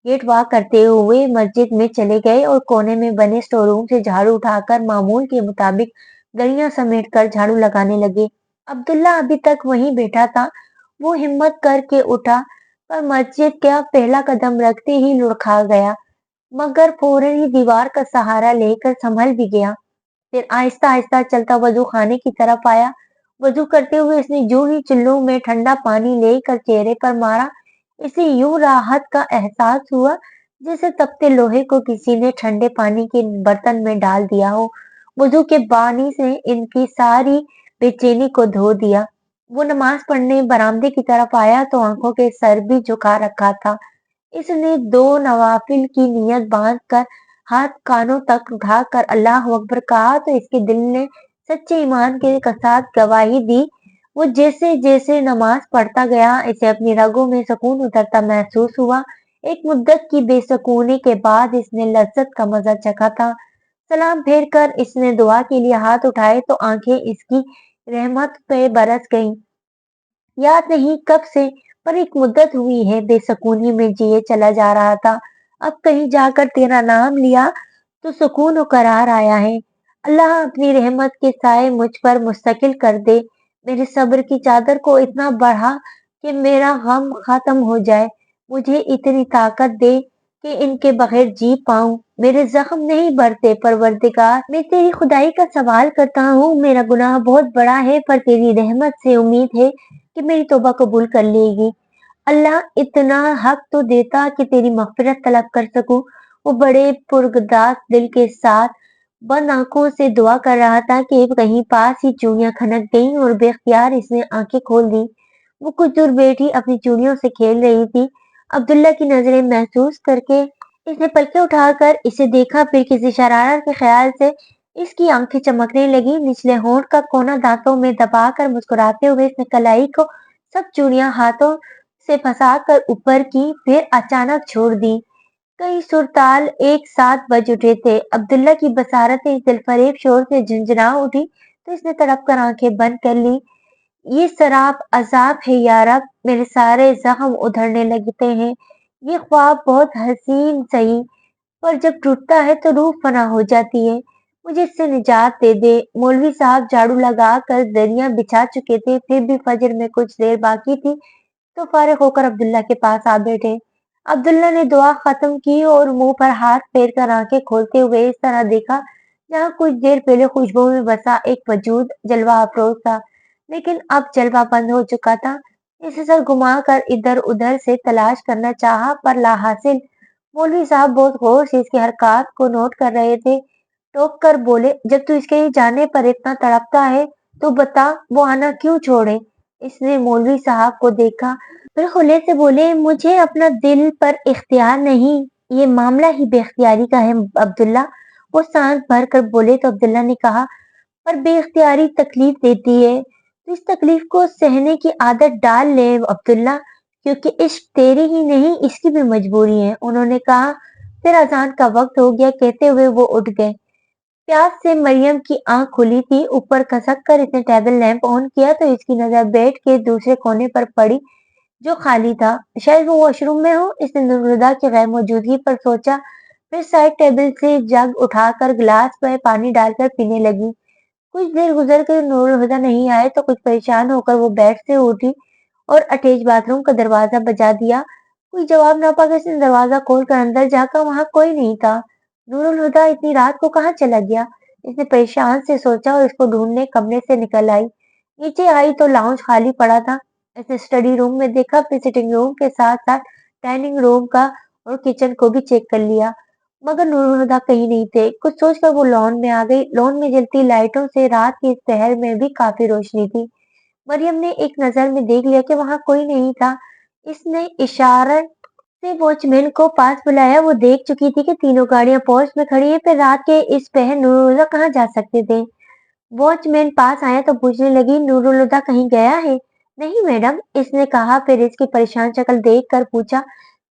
گیٹ وا کرتے ہوئے مسجد میں چلے گئے اور کونے میں بنے اسٹور روم سے جھاڑو اٹھا کر معمول کے مطابق گلیاں سمیٹ کر جھاڑو لگانے لگے۔ عبداللہ ابھی تک وہیں بیٹھا تھا، وہ ہمت کر کے اٹھا، پر مسجد کا پہلا قدم رکھتے ہی لڑکھا گیا، مگر فوراً ہی دیوار کا سہارا لے کر سنبھل بھی گیا۔ پھر آہستہ آہستہ چلتا وضو خانے کی طرف آیا۔ وضو کرتے ہوئے اس نے جو ہی چلو میں ٹھنڈا پانی لے کر چہرے پر مارا، اسے یوں راحت کا احساس ہوا جیسے تپتے لوہے کو کسی نے ٹھنڈے پانی کے برتن میں ڈال دیا ہو۔ وضو کے پانی سے ان کی ساری بے چینی کو دھو دیا۔ وہ نماز پڑھنے برآمدے کی طرف آیا تو آنکھوں کے سر بھی جھکا رکھا تھا۔ اس نے 2 نوافل کی نیت باندھ کر ہاتھ کانوں تک اٹھا کر اللہ اکبر کہا تو اس کے دل نے سچے ایمان کے ساتھ گواہی دی۔ وہ جیسے جیسے نماز پڑھتا گیا، اسے اپنی رگوں میں سکون اترتا محسوس ہوا۔ ایک مدت کی بے سکونی کے بعد اس نے لذت کا مزہ چکھا تھا۔ سلام پھیر کر اس نے دعا کے لیے ہاتھ اٹھائے تو آنکھیں اس کی رحمت پہ برس گئیں۔ یاد نہیں کب سے، پر ایک مدت ہوئی ہے بے سکونی میں جیے چلا جا رہا تھا، اب کہیں جا کر تیرا نام لیا تو سکون و قرار آیا ہے۔ اللہ اپنی رحمت کے سائے مجھ پر مستقل کر دے، میرے صبر کی چادر کو اتنا بڑھا کہ میرا غم ختم ہو جائے، مجھے اتنی طاقت دے کہ ان کے بغیر جی پاؤں، میرے زخم نہیں بھرتے پروردگار، میں تیری خدائی کا سوال کرتا ہوں، میرا گناہ بہت بڑا ہے پر تیری رحمت سے امید ہے کہ میری توبہ قبول کر لے گی۔ اللہ اتنا حق تو دیتا کہ تیری مغفرت طلب کر سکوں۔ وہ بڑے پرگداز دل کے ساتھ بند آنکھوں سے دعا کر رہا تھا کہ کہیں پاس ہی چوڑیاں کھنک گئیں اور بے اختیار اس نے آنکھیں کھول دی۔ وہ کچھ دور بیٹھی اپنی چوڑیوں سے کھیل رہی تھی، عبداللہ کی نظریں محسوس کر کے اس نے پلکیں اٹھا کر اسے دیکھا، پھر کسی شرارت کے خیال سے اس کی آنکھیں چمکنے لگی، نچلے ہونٹ کا کونا دانتوں میں دبا کر مسکراتے ہوئے اس نے کلائی کو سب چوڑیاں ہاتھوں سے پھنسا کر اوپر کی، پھر اچانک چھوڑ دی۔ کئی سرتال ایک ساتھ بج اٹھے تھے، عبداللہ کی بصارتیں اس دلفریب شور سے جھنجھنا اٹھی تو اس نے تڑپ کر آنکھیں بند کر لی۔ یہ سراب عذاب ہے یا رب، میرے سارے زخم ادھڑنے لگتے ہیں، یہ خواب بہت حسین سہی، پر جب ٹوٹتا ہے تو روح فنا ہو جاتی ہے، مجھے اس سے نجات دے دے۔ مولوی صاحب جھاڑو لگا کر دریاں بچھا چکے تھے، پھر بھی فجر میں کچھ دیر باقی تھی تو فارغ ہو کر عبداللہ کے پاس آ بیٹھے۔ عبداللہ نے دعا ختم کی اور منہ پر ہاتھ پھیر کر آنکھیں کھولتے ہوئے اس طرح دیکھا جہاں کچھ دیر پہلے خوشبو میں بسا ایک وجود جلوہ افروز تھا، لیکن اب جلوہ بند ہو چکا تھا۔ इसे सर घुमा कर इधर उधर से तलाश करना चाहा पर लाहासिल। मौलवी साहब बहुत गौर से इसकी हरकत को नोट कर रहे थे। टोक कर बोले, जब तू इसके जाने पर इतना तड़पता है तो बता वो आना क्यों छोड़े। इसने मौलवी साहब को देखा, फिर खुले से बोले, मुझे अपना दिल पर इख्तियार नहीं, ये मामला ही बेख्तियारी का है अब्दुल्ला। वो सांस भर कर बोले तो अब्दुल्ला ने कहा, पर बेइख्तियारी तकलीफ देती है, तो इस तकलीफ को सहने की आदत डाल ले अब्दुल्ला, क्योंकि इश्क तेरी ही नहीं इसकी भी मजबूरी है। उन्होंने कहा, फिर अजान का वक्त हो गया। कहते हुए वो उठ गए। प्यास से मरियम की आंख खुली थी। ऊपर खसक कर इसने टेबल लैंप ऑन किया तो इसकी नजर बेड के दूसरे कोने पर पड़ी जो खाली था। शायद वो वॉशरूम में हो। इसने नुरदा की गैर मौजूदगी पर सोचा, फिर साइड टेबल से जग उठाकर गिलास में पानी डालकर पीने लगी। कुछ देर गुजर कर नूरहुदा नहीं आए तो कुछ परेशान होकर वो बेड से उठी और अटैच बाथरूम का दरवाजा बजा दिया। कोई जवाब न पाकर इसने दरवाजा खोलकर अंदर झांका, वहां कोई नहीं था। नूरुल हुदा इतनी रात को कहाँ चला गया, इसने परेशान से सोचा और इसको ढूंढने कमरे से निकल आई। नीचे आई तो लाउंज खाली पड़ा था। इसने स्टडी रूम में देखा, फिर सिटिंग रूम के साथ साथ डाइनिंग रूम का और किचन को भी चेक कर लिया, मगर नूरहुदा कहीं नहीं थे। कुछ सोचकर वो लॉन में आ गई। लॉन में जलती लाइटों से रात की इस पहर में भी काफी रोशनी थी। मरियम ने एक नजर में देख लिया कि वहां कोई नहीं था। इसने इशारा से वॉचमैन को पास बुलाया। वो देख चुकी थी कि तीनों गाड़ियां पोर्च में खड़ी है, फिर रात के इस पहर नूरहुदा कहाँ जा सकते थे। वॉचमैन पास आया तो पूछने लगी, नूरुल कहीं गया है? नहीं मैडम, इसने कहा। फिर इसकी परेशान शक्ल देख कर पूछा,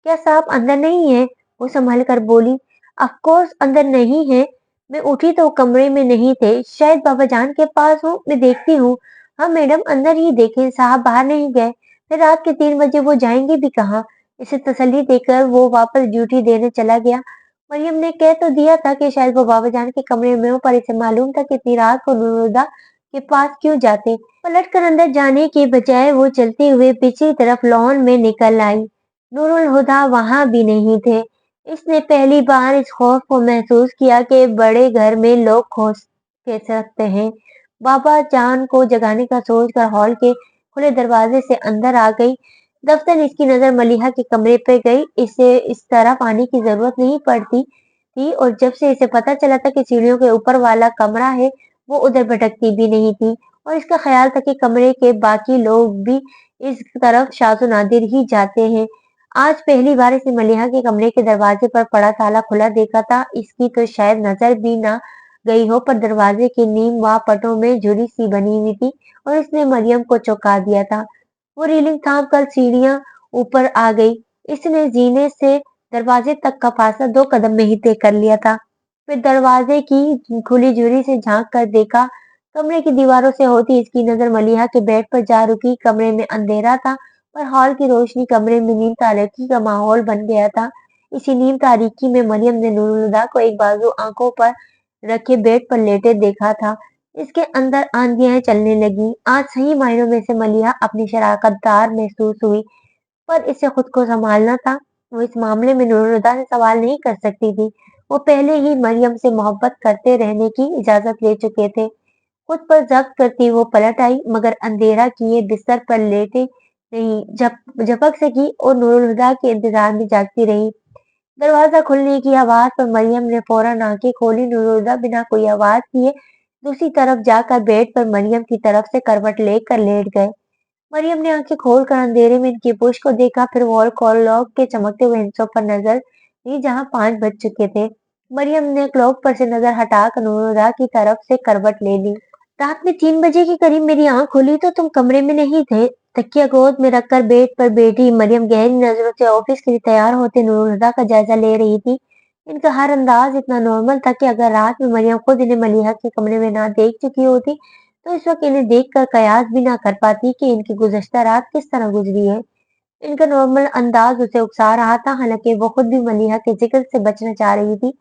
क्या साहब अंदर नहीं है? वो संभल कर बोली, ऑफ कोर्स अंदर नहीं है। मैं उठी तो वो कमरे में नहीं थे, शायद बाबा जान के पास हूँ, मैं देखती हूँ। हाँ मैडम अंदर ही देखें, साहब बाहर नहीं गए। फिर रात के 3 बजे वो जाएंगे भी कहाँ? इसे तसल्ली देकर वो वापस ड्यूटी देने चला गया। मरियम ने कह तो दिया था कि शायद वो बाबा जान के कमरे में हो, पर इसे मालूम था कि इतनी रात को नूरुदा के पास क्यों जाते। पलट कर अंदर जाने के बजाय वो चलते हुए पिछली तरफ लॉन में निकल आई। नूरुल हुदा वहां भी नहीं थे। इसने पहली बार इस खौफ को महसूस किया कि बड़े घर में लोग खो कैसे सकते हैं। बाबा जान को जगाने का सोचकर हॉल के खुले दरवाजे से अंदर आ गई। दफ्तर इसकी नजर मलिहा के कमरे पे गई। इसे इस तरफ आने की जरूरत नहीं पड़ती थी और जब से इसे पता चला था कि सीढ़ियों के ऊपर वाला कमरा है, वो उधर भटकती भी नहीं थी और इसका ख्याल था कि कमरे के बाकी लोग भी इस तरफ शाज़ो नादिर ही जाते हैं। आज पहली बार इसने मलिहा के कमरे के दरवाजे पर पड़ा ताला खुला देखा था। इसकी तो शायद नजर भी ना गई हो, पर दरवाजे की नीम व पटों में झुरी सी बनी हुई थी और इसने मरियम को चौंका दिया था। वो रीलिंग थाम कर सीढ़ियां ऊपर आ गई। इसने जीने से दरवाजे तक का फासला 2 कदम में ही तय कर लिया था। फिर दरवाजे की खुली झुरी से झांक कर देखा। कमरे की दीवारों से होती इसकी नजर मलिहा के बेड पर जा रुकी। कमरे में अंधेरा था, पर हॉल की रोशनी कमरे में नीम तारीकी का माहौल बन गया था। इसी नीम तारीकी में मरियम ने नूरुल्लाह को एक बाजू आंखों पर रखे बेड पर लेटे देखा था। इसके अंदर आंधियां चलने लगी। आज सही मायनों में से मलिहा अपनी शराकतदार महसूस हुई, पर इसे खुद को संभालना था। वो इस मामले में नूरुल्लाह से सवाल नहीं कर सकती थी। वो पहले ही मरियम से मोहब्बत करते रहने की इजाजत ले चुके थे। खुद पर जब्त करती वो पलट आई, मगर अंधेरा किए बिस्तर पर लेटे नहीं, झपक से की और नूरुल हुदा के इंतजार में जागती रही। दरवाजा खुलने की आवाज पर मरियम ने फौरन आंखें खोली। नूरुल हुदा बिना कोई आवाज किए दूसरी तरफ जाकर बेड पर मरियम की तरफ से करवट लेकर लेट गए। मरियम ने आंखें खोलकर अंधेरे में इनकी पुश को देखा, फिर वॉल क्लॉक के चमकते हुए हिस्सों पर नजर दी जहां 5 बज चुके थे। मरियम ने क्लॉक पर से नजर हटाकर नूरुल की तरफ से करवट ले ली। रात में 3 बजे के करीब मेरी आंख खुली तो तुम कमरे में नहीं थे। तकिया गोद में रखकर बेड पर बैठी मरियम गहरी नजरों से ऑफिस के लिए तैयार होते नूरुल का जायजा ले रही थी। इनका हर अंदाज इतना नॉर्मल था कि अगर रात में मरियम खुद इन्हें मलिहा के कमरे में ना देख चुकी होती तो इस वक्त इन्हें देखकर कयास भी ना कर पाती कि इनकी गुज़श्ता रात किस तरह गुजरी है। इनका नॉर्मल अंदाज उसे उकसा रहा था, हालांकि वो खुद भी मलिहा के जिक्र से बचना चाह रही थी,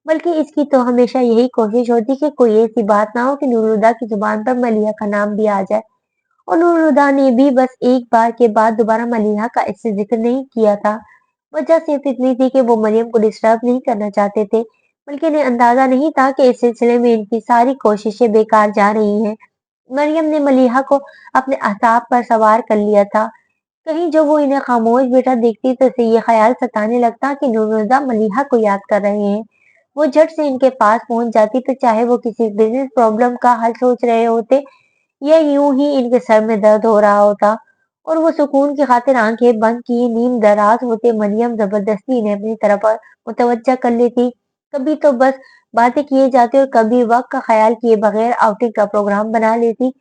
बल्कि इसकी तो हमेशा यही कोशिश होती कि कोई ऐसी बात ना हो कि नूरुल की जुबान पर मलिहा का नाम भी आ जाए। और नूरुल ने भी बस एक बार के बाद दोबारा मलिहा का इससे जिक्र नहीं किया था। वजह सिर्फ इतनी थी कि वो मरियम को डिस्टर्ब नहीं करना चाहते थे, बल्कि इन्हें अंदाजा नहीं था कि इस सिलसिले में इनकी सारी कोशिशें बेकार जा रही हैं। मरियम ने मलिहा को अपने अहसाब पर सवार कर लिया था। कहीं जब वो इन्हें खामोश बैठा देखती तो उसे ये ख्याल सताने लगता कि नूरुल्लाह मलीहा को याद कर रहे हैं। वो झट से इनके पास पहुंच जाती, तो चाहे वो किसी बिजनेस प्रॉब्लम का हल सोच रहे होते या यूं ही इनके सर में दर्द हो रहा होता, और वो सुकून की खातिर आंखें बंद किए नींद दराज होते मरियम जबरदस्ती इन्हें अपनी तरफ मुतवज्जा कर लेती। कभी तो बस बातें किए जाते और कभी वक्त का ख्याल किए बगैर आउटिंग का प्रोग्राम बना लेती।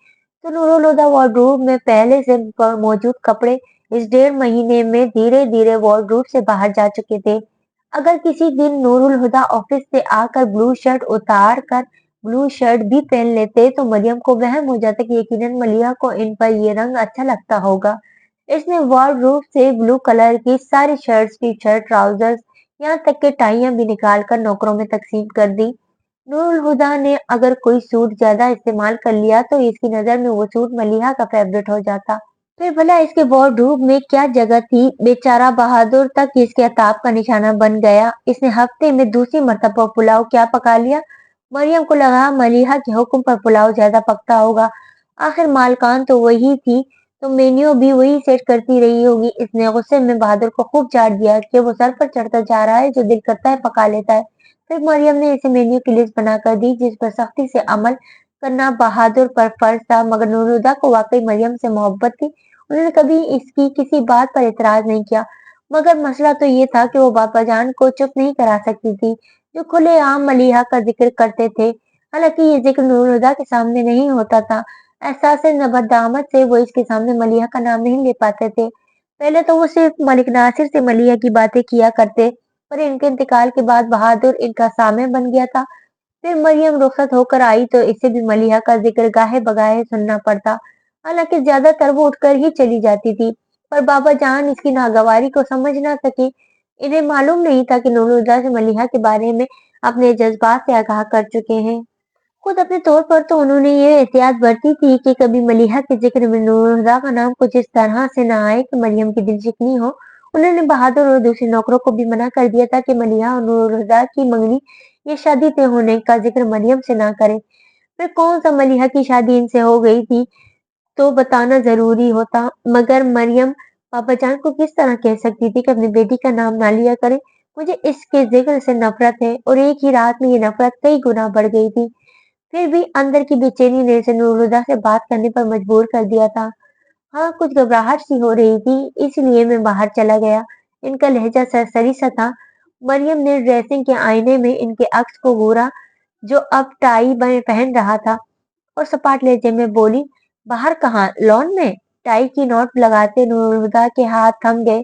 तो नूरुल हुदा वार्डरोब में पहले से मौजूद कपड़े इस 1.5 महीने में धीरे धीरे वार्डरोब से बाहर जा चुके थे। अगर किसी दिन नूरुल हुदा ऑफिस से आकर ब्लू शर्ट उतार कर ब्लू शर्ट भी पहन लेते तो मरियम को वहम हो जाता कि यकीनन मलिया को इन पर ये रंग अच्छा लगता होगा। इसने वार्डरोब से ब्लू कलर की सारी शर्ट्स, टी शर्ट, ट्राउजर्स, यहाँ तक के टाइयां भी निकाल कर नौकरों में तकसीम कर दी। नूरुल हुदा ने अगर कोई सूट ज्यादा इस्तेमाल कर लिया तो इसकी नजर में वो सूट मलिहा का फेवरेट हो जाता। फिर भला इसके वार्डरोब में क्या जगह थी, बेचारा बहादुर तक इसके अताब का निशाना बन गया। इसने हफ्ते में दूसरी मर्तबा पुलाव क्या पका लिया। मरियम को लगा मलिहा के हुक्म पर पुलाव ज्यादा पकता होगा, आखिर मालकान तो वही थी, तो मेन्यू भी वही सेट करती रही होगी। इसने गुस्से में बहादुर को खूब चाट दिया कि वो सर पर चढ़ता जा रहा है, जो दिल करता है पका लेता है। फिर मरियम ने इसे मेन्यू की लिस्ट बनाकर दी, जिस पर सख्ती से अमल करना बहादुर पर फर्ज था, मगर नूरुदा को वाकई मरियम से मोहब्बत थी। उन्होंने कभी इसकी किसी बात पर एतराज नहीं किया, मगर मसला तो ये था कि वो बाबा जान को चुप नहीं करा सकती थी, जो खुलेआम मलीहा का जिक्र करते थे। हालांकि ये जिक्र नूरुदा के सामने नहीं होता था। एहसास नबदामत से वो इसके सामने मलीहा का नाम नहीं ले पाते थे। पहले तो वो सिर्फ मलिक नासिर से मलीहा की बातें किया करते, पर इनके इंतकाल के बाद बहादुर इनका सामे बन गया था। फिर मरियम रुखसत होकर आई तो इसे भी मलिहा का जिक्र गाहे बगाहे सुनना पड़ता। हालांकि ज्यादातर वो उठकर ही चली जाती थी, पर बाबा जान इसकी नागवारी को समझ ना सके। इन्हें मालूम नहीं था कि नूरुल्लाह से मलिहा के बारे में अपने जज्बात से आगाह कर चुके हैं। खुद अपने तौर पर तो उन्होंने ये एहतियात बरती थी कि कभी मलिहा के जिक्र में नूरुल्लाह का नाम कुछ इस तरह से ना आए कि मरियम की दिल शिकनी हो। उन्होंने बहादुर और दूसरे नौकरों को भी मना कर दिया था कि मलिहा और नूरुल्लाह की मंगनी या शादी तय होने का जिक्र मरियम से ना करे। फिर कौन सा मलिहा की शादी इनसे हो गई थी तो बताना जरूरी होता, मगर मरियम पापा जान को किस तरह कह सकती थी कि अपनी बेटी का नाम ना लिया करे। मुझे इसके जिक्र से नफरत है, और एक ही रात में ये नफरत कई गुना बढ़ गई थी। फिर भी अंदर की बेचैनी ने इसे नूरुल्लाह से बात करने पर मजबूर कर दिया था। हाँ, कुछ घबराहट सी हो रही थी, इसलिए मैं बाहर चला गया। इनका लहजा सरसरी सा था। मरियम ने ड्रेसिंग के आईने में इनके अक्स को घूरा, जो अब टाई पहन रहा था, और सपाट लहजे में बोली, बाहर कहाँ, लॉन में? टाई की नोट लगाते नूरहुदा के हाथ थम गए।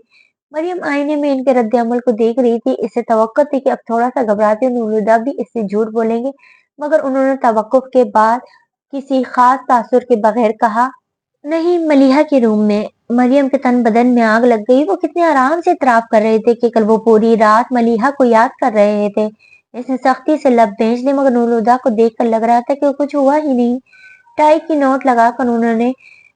मरियम आईने में इनके रद्द अमल को देख रही थी। इससे तवक्को थी कि अब थोड़ा सा घबराते नूरहुदा भी इससे झूठ बोलेंगे, मगर उन्होंने तवक्कुफ के बाद किसी खास तासुर के बगैर कहा, नहीं, मलिहा के रूम में। मरियम के तन बदन में आग लग गई। वो कितने आराम से इतराफ कर रहे थे कि कल वो पूरी रात मलिहा को याद कर रहे थे। इसने सख्ती से लब भेज ली, मगर नूरुल्लाह को देखकर लग रहा था कि वो कुछ हुआ ही नहीं। टाई की नोट लगाकर उन्होंने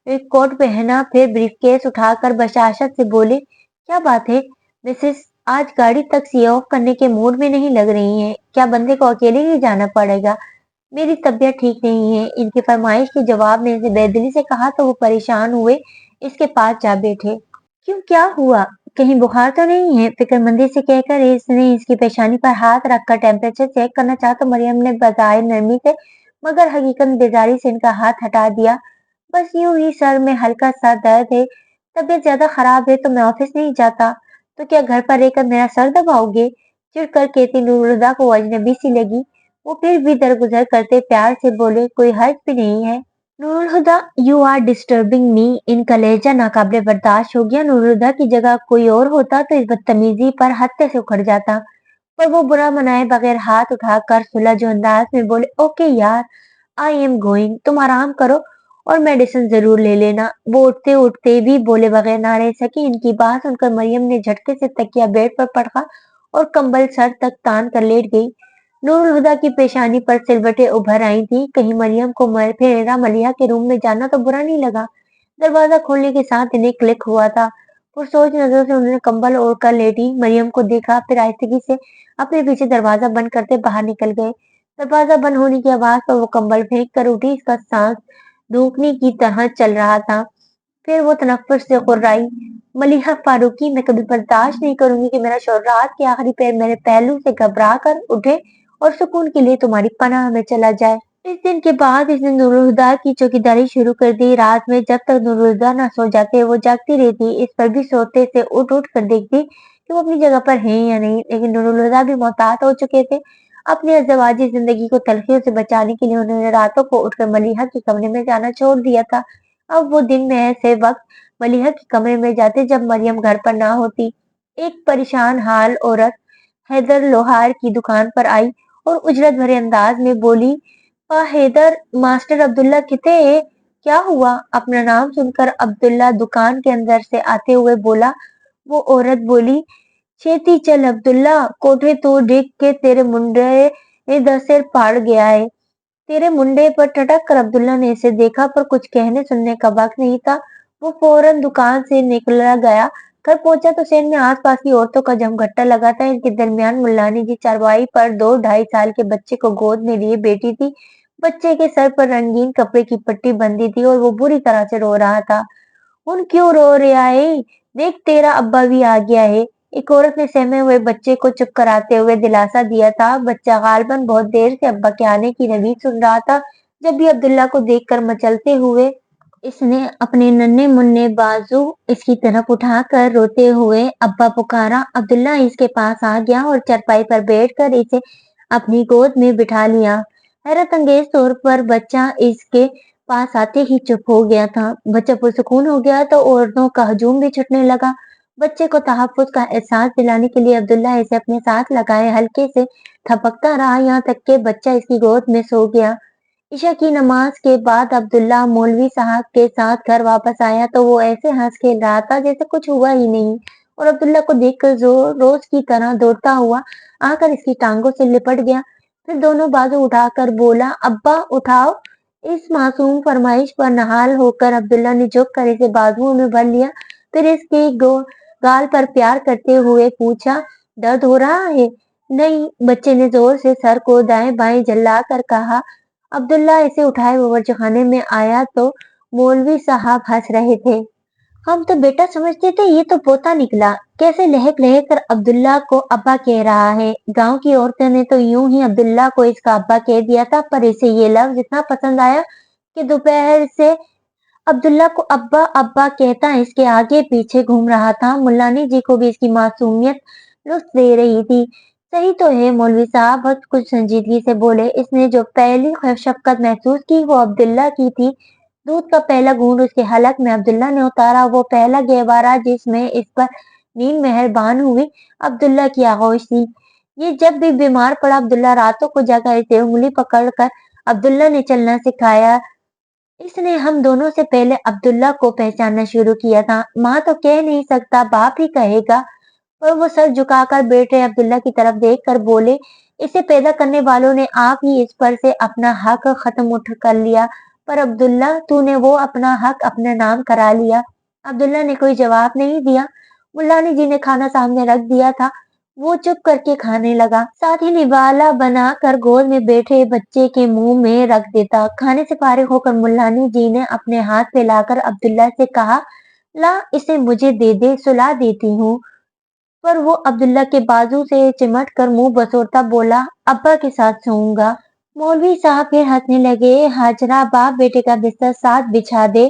एक कोट पहना, फिर ब्रीफकेस उठाकर बशाशत से बोले, क्या बात है मिसेस, आज गाड़ी तक सी ऑफ करने के मूड में नहीं लग रही हैं। क्या बंदे को अकेले ही जाना पड़ेगा? मेरी तबीयत ठीक नहीं है। इनकी फरमाइश के जवाब में इसे बेदिली से कहा तो वो परेशान हुए इसके पास जा बैठे। क्यों, क्या हुआ? कहीं बुखार तो नहीं है? फिक्रमंदी से कहकर इसने इसकी पेशानी पर हाथ रखकर टेम्परेचर चेक करना चाहा तो मरियम ने बजाय नरमी से मगर हकीकत बेजारी से इनका हाथ हटा दिया। बस यूं ही सर में हल्का सा दर्द है। तबीयत ज्यादा खराब है तो मैं ऑफिस नहीं जाता। तो क्या घर पर रहकर मेरा सर दबाओगे? चिढ़कर कहती नूरुल्लाह को अजनबी सी लगी। वो फिर भी दरगुजर करते प्यार से बोले, कोई हर्ज भी नहीं है। Noorul you are disturbing me. इनका लहजा नाकाबिले बर्दाश्त हो गया। नूरुल की जगह कोई और होता तो इस बदतमीजी पर हत्ते से उखड़ जाता, पर वो बुरा मनाए बगैर हाथ उठाकर सुलझ अंदाज में बोले, ओके यार, आई एम गोइंग, तुम आराम करो और मेडिसिन जरूर ले लेना। वो उठते उठते भी बोले बगैर ना रह सकी। इनकी बात सुनकर मरियम ने झटके से तकिया बेड पर पटका और कंबल सर तक तान कर लेट गई। नूरुल हुदा की पेशानी पर सिलवटें उभर आई थी। कहीं मरियम को फेरा मलिहा के रूम में जाना तो बुरा नहीं लगा। दरवाजा खोलने के साथ इन्हें क्लिक हुआ था। पुरसोच नजरों से उन्होंने कंबल ओढ़कर लेटी मरियम को देखा, फिर आहिस्तगी से अपने पीछे दरवाजा बंद करते बाहर निकल गए। दरवाजा बंद होने की आवाज पर वो कंबल फेंक कर उठी। इसका सांस धूकनी की तरह चल रहा था। پھر وہ تنفر سے قررائی، ملیحہ فاروقی، میں کبھی برداشت نہیں کروں گی کہ میرا شوہر رات کے آخری پیر میرے پہلو سے گھبرا کر اٹھے اور سکون کے لیے تمہاری پناہ میں چلا جائے۔ اس دن کے بعد اس نے نور الہدیٰ کی چوکیداری شروع کر دی۔ رات میں جب تک نور الہدیٰ نہ سو جاتے وہ جاگتی رہتی، اس پر بھی سوتے سے اٹھ اٹھ کر دیکھتی کہ وہ اپنی جگہ پر ہیں یا نہیں، لیکن نور الہدیٰ بھی محتاط ہو چکے تھے۔ اپنی ازدواجی زندگی کو تلخیوں سے بچانے کے لیے انہوں نے راتوں کو اٹھ کر ملیحہ کے کمرے میں جانا چھوڑ دیا تھا۔ اب وہ دن میں ایسے وقت ملیحہ کے کمرے میں جاتے جب مریم گھر پر نہ ہوتی۔ ایک پریشان حال عورت حیدر لوہار کی دکان پر آئی اور اجرت بھرے انداز میں بولی، حیدر، ماسٹر عبداللہ کتے؟ کیا ہوا؟ اپنا نام سن کر عبداللہ دکان کے اندر سے آتے ہوئے بولا۔ وہ عورت بولی، چھیتی چل عبداللہ، کوٹھے تو ڈگ کے تیرے منڈے دا سر پھاڑ گیا ہے۔ تیرے منڈے پر ٹھٹک کر عبداللہ نے اسے دیکھا پر کچھ کہنے سننے کا وقت نہیں تھا۔ وہ فوراً دکان سے نکلا گیا۔ گھر پہنچا تو صحن میں آس پاس کی عورتوں کا جمگھٹا لگا تھا۔ ان کے درمیان ملانی جی چارپائی پر 2-2.5 سال کے بچے کو گود میں لیے بیٹھی تھی۔ بچے کے سر پر رنگین کپڑے کی پٹی بندھی تھی اور وہ بری طرح سے رو رہا تھا۔ ان کیوں رو رہا ہے؟ دیکھ تیرا ابا بھی آ گیا ہے۔ ایک عورت نے سہمے ہوئے بچے کو چپ کراتے ہوئے دلاسا دیا تھا۔ بچہ غالباً بہت دیر سے ابا کے آنے کی نوید سن رہا تھا۔ جب بھی عبداللہ کو دیکھ کر مچلتے ہوئے اس نے اپنے ننھے منھے بازو اس کی طرف اٹھا کر روتے ہوئے ابا پکارا۔ عبداللہ اس کے پاس آ گیا اور چارپائی پر بیٹھ کر اسے اپنی گود میں بٹھا لیا۔ حیرت انگیز طور پر بچہ اس کے پاس آتے ہی چپ ہو گیا تھا۔ بچہ پرسکون ہو گیا تو عورتوں کا ہجوم بھی چھٹنے لگا۔ بچے کو تحفظ کا احساس دلانے کے لیے عبداللہ اسے اپنے ساتھ لگائے ہلکے سے تھپکتا رہا یہاں تک کہ بچہ اس کی گود میں سو گیا۔ عشاء کی نماز کے بعد عبداللہ مولوی صاحب کے ساتھ گھر واپس آیا تو وہ ایسے ہنس کھیل رہا تھا جیسے کچھ ہوا ہی نہیں، اور عبداللہ کو دیکھ کر روز کی طرح دوڑتا ہوا آ کر اس کی ٹانگوں سے لپٹ گیا۔ پھر دونوں بازو اٹھا کر بولا، ابا اٹھاؤ۔ اس معصوم فرمائش پر نہال ہو کر عبداللہ نے جھک کر اسے بازوؤں میں بھر لیا، پھر اس کے گال پر پیار کرتے ہوئے پوچھا، درد ہو رہا ہے؟ نہیں، بچے نے زور سے سر کو دائیں بائیں جھلا کر کہا۔ عبداللہ اسے اٹھائے باورچی خانے میں آیا تو مولوی صاحب ہنس رہے تھے۔ ہم تو بیٹا سمجھتے تھے یہ تو پوتا نکلا۔ کیسے لہک لہک کر عبداللہ کو ابا کہہ رہا ہے۔ گاؤں کی عورتوں نے تو یوں ہی عبداللہ کو اس کا ابا کہہ دیا تھا، پر اسے یہ لفظ اتنا پسند آیا کہ دوپہر سے عبداللہ کو ابا ابا کہتا اس کے آگے پیچھے گھوم رہا تھا۔ ملانی جی کو بھی اس کی معصومیت لطف دے رہی تھی۔ صحیح تو ہے، مولوی صاحب کچھ سنجیدگی سے بولے۔ اس نے جو پہلی شفقت محسوس کی وہ عبداللہ کی تھی۔ دودھ کا پہلا گھونٹ اس کے حلق میں عبداللہ نے اتارا، وہ پہلا گہوارہ جس میں اس پر نیند مہربان ہوئی عبداللہ کی آغوش تھی۔ یہ جب بھی بیمار پڑا عبداللہ راتوں کو جگہ اسے انگلی پکڑ کر عبداللہ نے چلنا سکھایا۔ اس نے ہم دونوں سے پہلے عبداللہ کو پہچاننا شروع کیا تھا۔ ماں تو کہہ نہیں سکتا، باپ ہی کہے گا۔ اور وہ سر جھکا کر بیٹھے عبداللہ کی طرف دیکھ کر بولے، اسے پیدا کرنے والوں نے آپ ہی اس پر سے اپنا حق ختم اٹھ کر لیا، پر عبداللہ تو نے وہ اپنا حق اپنے نام کرا لیا۔ عبداللہ نے کوئی جواب نہیں دیا۔ ملانی جی نے کھانا سامنے رکھ دیا تھا، وہ چپ کر کے کھانے لگا، ساتھ ہی نوالا بنا کر گود میں بیٹھے بچے کے منہ میں رکھ دیتا۔ کھانے سے فارغ ہو کر ملانی جی نے اپنے ہاتھ پھیلا کر عبداللہ سے کہا، لا اسے مجھے دے دے، سلا دیتی ہوں۔ پر وہ عبداللہ کے بازو سے چمٹ کر منہ بسورتا بولا، ابا کے ساتھ سوؤں گا۔ مولوی صاحب پھر ہنسنے لگے۔ ہاجرہ، باپ بیٹے کا بستر ساتھ بچھا دے۔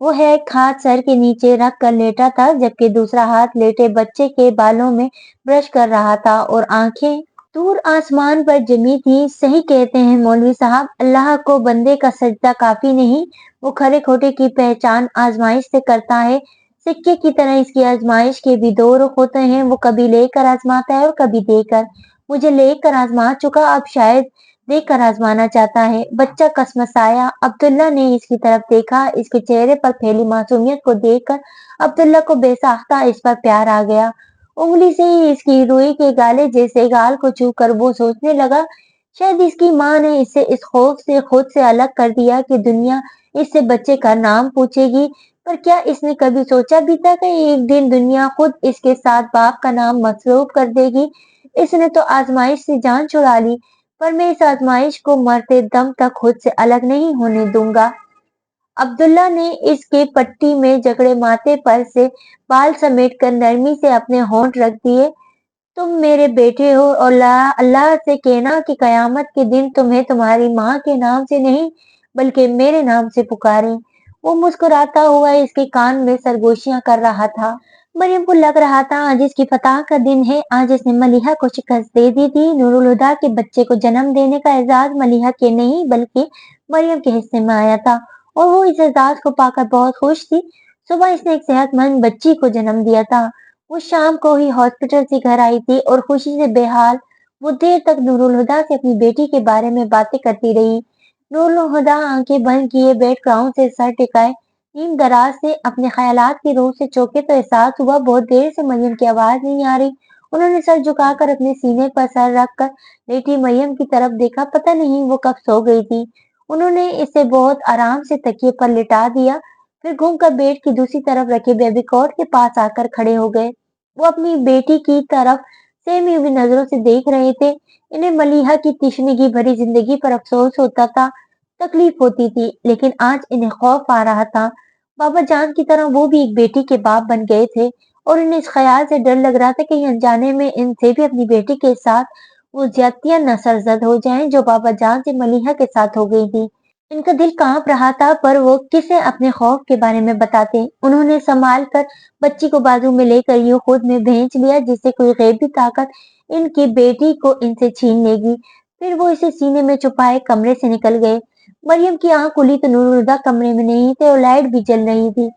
وہ ایک ہاتھ سر کے نیچے رکھ کر لیٹا تھا جبکہ دوسرا ہاتھ لیٹے بچے کے بالوں میں برش کر رہا تھا اور آنکھیں دور آسمان پر جمی تھی۔ صحیح کہتے ہیں مولوی صاحب، اللہ کو بندے کا سجدہ کافی نہیں، وہ کھرے کھوٹے کی پہچان آزمائش سے کرتا ہے۔ سکے کی طرح اس کی آزمائش کے بھی دو رخ ہوتے ہیں، وہ کبھی لے کر آزماتا ہے اور کبھی دے کر۔ مجھے لے کر آزما چکا، اب شاید دے کر آزمانا چاہتا ہے۔ بچہ کسمسایا۔ عبداللہ نے اس کی طرف دیکھا۔ اس کے چہرے پر پھیلی معصومیت کو دیکھ کر عبداللہ کو بے ساختہ اس پر پیار آ گیا۔ انگلی سے ہی اس کی روئی کے گالے جیسے گال کو چھو کر وہ سوچنے لگا، شاید اس کی ماں نے اسے اس خوف سے خود سے الگ کر دیا کہ دنیا اس سے بچے کا نام پوچھے گی، پر کیا اس نے کبھی سوچا بھی تھا کہ ایک دن دنیا خود اس کے ساتھ باپ کا نام مسلوب کر دے گی؟ اس نے تو آزمائش سے جان چھڑا لی، پر میں اس آزمائش کو مرتے دم تک خود سے الگ نہیں ہونے دوں گا۔ अब्दुल्ला ने इसके पट्टी में जकड़े माथे पर से बाल समेटकर नरमी से अपने होंठ रख दिए। तुम मेरे बेटे हो और अल्लाह से कहना कि कयामत के दिन तुम्हें तुम्हारी माँ के नाम से नहीं बल्कि मेरे नाम से पुकारें। वो मुस्कुराता हुआ इसके कान में सरगोशियां कर रहा था। मरियम को लग रहा था आज इसकी फतह का दिन है। आज इसने मलिहा को शिकस्त दे दी थी। नूरुल हुदा के बच्चे को जन्म देने का एजाज मलिहा के नहीं बल्कि मरियम के हिस्से में आया था और वो इस एजाज को पाकर बहुत खुश थी। सुबह इसने एक सेहतमंद बच्ची को जन्म दिया था। वो शाम को ही हॉस्पिटल से घर आई थी और खुशी से बेहाल वो देर तक नूरुल हुदा से अपनी बेटी के बारे में बातें करती रही। नूरुल हुदा आंखें बंद किए बेड ग्राउंड से सर टिकाए नींद दराज से अपने ख्यालात की रूह से चौंके तो एहसास हुआ बहुत देर से मरियम की आवाज नहीं आ रही। उन्होंने सर झुकाकर अपने सीने पर सर रखकर लेटी मरियम की तरफ देखा। पता नहीं वो कब सो गई थी। उन्होंने इसे बहुत आराम से तकिए पर लिटा दिया फिर घूमकर बेड की दूसरी तरफ रखे बेबी कॉट के पास आकर खड़े हो गए। वो अपनी बेटी की तरफ सहमी हुई नजरों से देख रहे थे। इन्हें मलिहा की तिश्नगी भरी जिंदगी पर अफसोस होता था तकलीफ होती थी लेकिन आज इन्हें खौफ आ रहा था। बाबा जान की तरह वो भी एक बेटी के बाप बन गए थे और इन्हें इस ख्याल से डर लग रहा था कि अनजाने में इनसे भी अपनी बेटी के साथ वो ज्यादतियां न सरजद हो जाएं जो बाबा जान से मलिहा के साथ हो गई थी। इनका दिल कांप रहा था पर वो किसे अपने खौफ के बारे में बताते। उन्होंने संभाल कर बच्ची को बाजू में लेकर यूं खुद में भेज लिया जिससे कोई गैबी ताकत इनकी बेटी को इनसे छीन लेगी। फिर वो इसे सीने में छुपाए कमरे से निकल गए। मरियम की आंख खुली तो नूरुल्लाह कमरे में नहीं थे और लाइट भी जल रही थी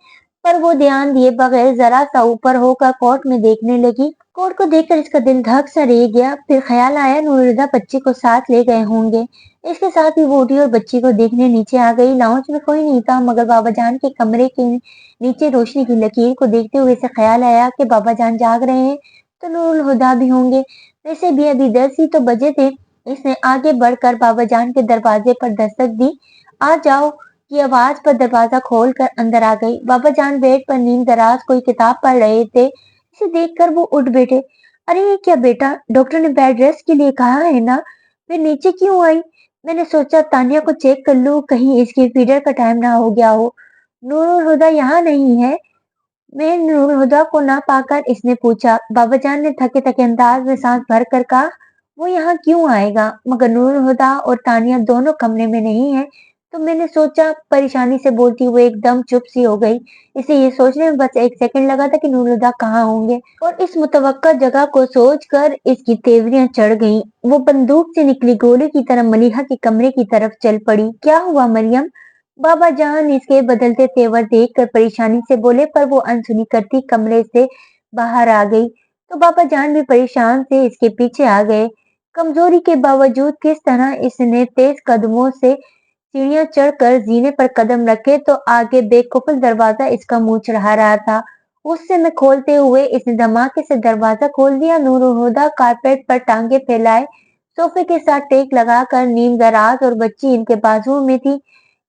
पर वो ध्यान दिए बगैर जरा सा ऊपर होकर कोर्ट में देखने लगी। कोर्ट को देखकर इसका दिल धक सा रह गया। फिर ख्याल आया नूरुल्लाह बच्ची को साथ ले गए होंगे। इसके साथ ही वो उठी और बच्ची को देखने नीचे आ गई। लाउंज में कोई नहीं था मगर बाबा जान के कमरे के नीचे रोशनी की लकीर को देखते हुए इसे ख्याल आया कि बाबा जान जाग रहे हैं तो नूरुल हुदा भी होंगे। वैसे भी अभी 10 ही तो बजे थे। इसने आगे बढ़कर बाबा जान के दरवाजे पर दस्तक दी। आ जाओ की आवाज पर दरवाजा खोलकर अंदर आ गई। बाबा जान बेड पर नींद दराज कोई किताब पढ़ रहे थे। इसे देखकर वो उठ बैठे। अरे ये क्या बेटा डॉक्टर ने बेड रेस्ट के लिए कहा है ना फिर नीचे क्यों आई? मैंने सोचा तानिया को चेक कर लूं कहीं इसकी फीडर का टाइम ना हो गया हो। नूरुल हुदा यहाँ नहीं है? मैं नूरुल हुदा को ना पाकर इसने पूछा। बाबा जान ने थके थके अंदाज में सांस भर कर कहा वो यहाँ क्यों आएगा मगर नूरुल हुदा और तानिया दोनों कमरे में नहीं है तो मैंने सोचा। परेशानी से बोलती हुए एकदम चुप सी हो गई। इसे ये सोचने में बस एक सेकंड लगा था कि नूरुल हुदा कहाँ होंगे और इस मुतवक्का जगह को सोचकर इसकी तेवरियां चढ़ गईं। वो बंदूक से निकली गोली की तरह मलिहा के कमरे की तरफ चल पड़ी। क्या हुआ मरियम? बाबा जान इसके बदलते तेवर देखकर परेशानी से बोले पर वो अनसुनी करती कमरे से बाहर आ गई तो बाबा जान भी परेशान से इसके पीछे आ गए। कमजोरी के बावजूद किस तरह इसने तेज कदमों से सीढ़ियां चढ़कर जीने पर कदम रखे तो आगे बेकुफल दरवाजा इसका मुंह चढ़ा रहा था। उससे में खोलते हुए इसने धमाके से दरवाजा खोल दिया। नूरुल हुदा कारपेट पर टांगे फैलाए सोफे के साथ टेक लगाकर नीम दराज और बच्ची इनके बाजुओं में थी।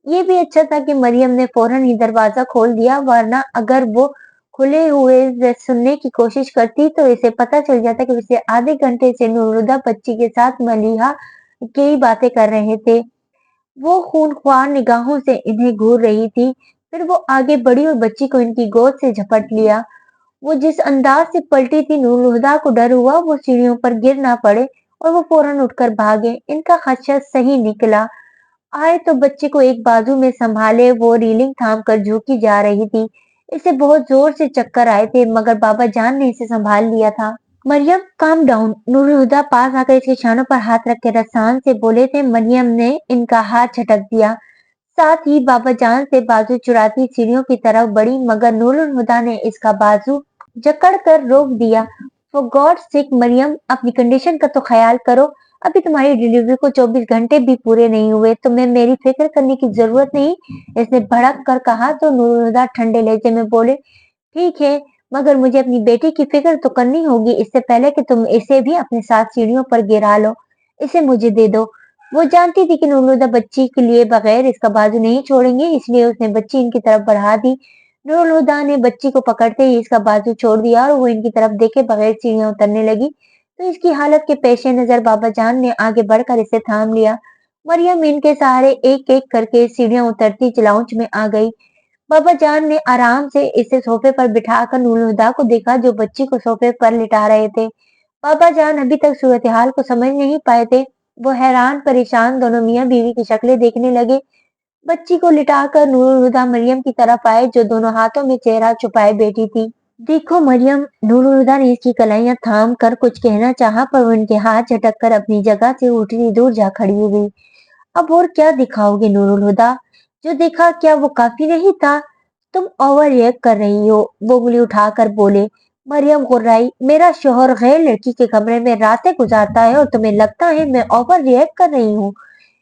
ये भी अच्छा था कि मरियम ने फौरन ही दरवाजा खोल दिया वरना अगर वो खुले हुए से सुनने की कोशिश करती तो इसे पता चल जाता कि पिछले आधे घंटे से नूरुल्लाह बच्ची के साथ मलिहा की बातें कर रहे थे। वो खूनख्वार निगाहों से इन्हें घूर रही थी। फिर वो आगे बढ़ी और बच्ची को इनकी गोद से झपट लिया। वो जिस अंदाज से पलटी थी नूरुल हुदा को डर हुआ वो सीढ़ियों पर गिर ना पड़े और वो फौरन उठकर भागे। इनका खदशा सही निकला। आए तो बच्चे को एक बाजू में संभाले वो रीलिंग थाम कर झुकी जा रही थी। इसे बहुत जोर से चक्कर आए थे मगर बाबा जान ने इसे संभाल लिया था। Maryam calm down. नूरुल हुदा पास आकर इसके शानों पर हाथ रख के रसान से बोले थे। मरियम ने इनका हाथ झटक दिया। साथ ही बाबा जान से बाजू चुराती सीढ़ियों की तरफ बढ़ी मगर नूरुल हुदा ने इसका बाजू जकड़ कर रोक दिया। फॉर गॉड सेक मरियम अपनी कंडीशन का तो ख्याल करो। अभी तुम्हारी डिलीवरी को 24 घंटे भी पूरे नहीं हुए। तुम्हें मेरी फिक्र करने की जरूरत नहीं इसने भड़क कर कहा तो नूरुल हुदा ठंडे लहजे में बोले ठीक है मगर मुझे अपनी बेटी की फिक्र तो करनी होगी इससे पहले कि तुम इसे भी अपने साथ सीढ़ियों पर गिरा लो। इसे मुझे दे दो। वो जानती थी कि नूरुल हुदा बच्ची के लिए बगैर इसका बाजू नहीं छोड़ेंगे इसलिए उसने बच्ची इनकी तरफ बढ़ा दी। नूरुल हुदा ने बच्ची को पकड़ते ही इसका बाजू छोड़ दिया और वो इनकी तरफ देखे बगैर सीढ़ियां उतरने लगी तो इसकी हालत के पेश नजर बाबा जान ने आगे बढ़कर इसे थाम लिया। मरियम इनके सहारे एक एक करके सीढ़ियां उतरती लाउंज में आ गई। बाबा जान ने आराम से इसे सोफे पर बिठाकर नूर हुदा को देखा जो बच्ची को सोफे पर लिटा रहे थे। बाबा जान अभी तक सूरत हाल को समझ नहीं पाए थे। वो हैरान परेशान दोनों मियाँ बीवी की शक्लें देखने लगे। बच्ची को लिटाकर नूर हुदा मरियम की तरफ आए जो दोनों हाथों में चेहरा छुपाए बैठी थी। देखो मरियम, नूर हुदा ने इसकी कलाइयां थाम कर कुछ कहना चाहा पर वो उनके हाथ झटक कर अपनी जगह से उठनी दूर जा खड़ी हो गई। अब और क्या दिखाओगे नूरुल हुदा? जो देखा क्या वो काफी नहीं था? तुम ओवर रिएक्ट कर रही हो, वो उंगली उठाकर बोले। मरियम गुर्राई, मेरा शोहर गैर लड़की के कमरे में रातें गुजारता है और तुम्हें लगता है मैं ओवर रिएक्ट कर रही हूँ?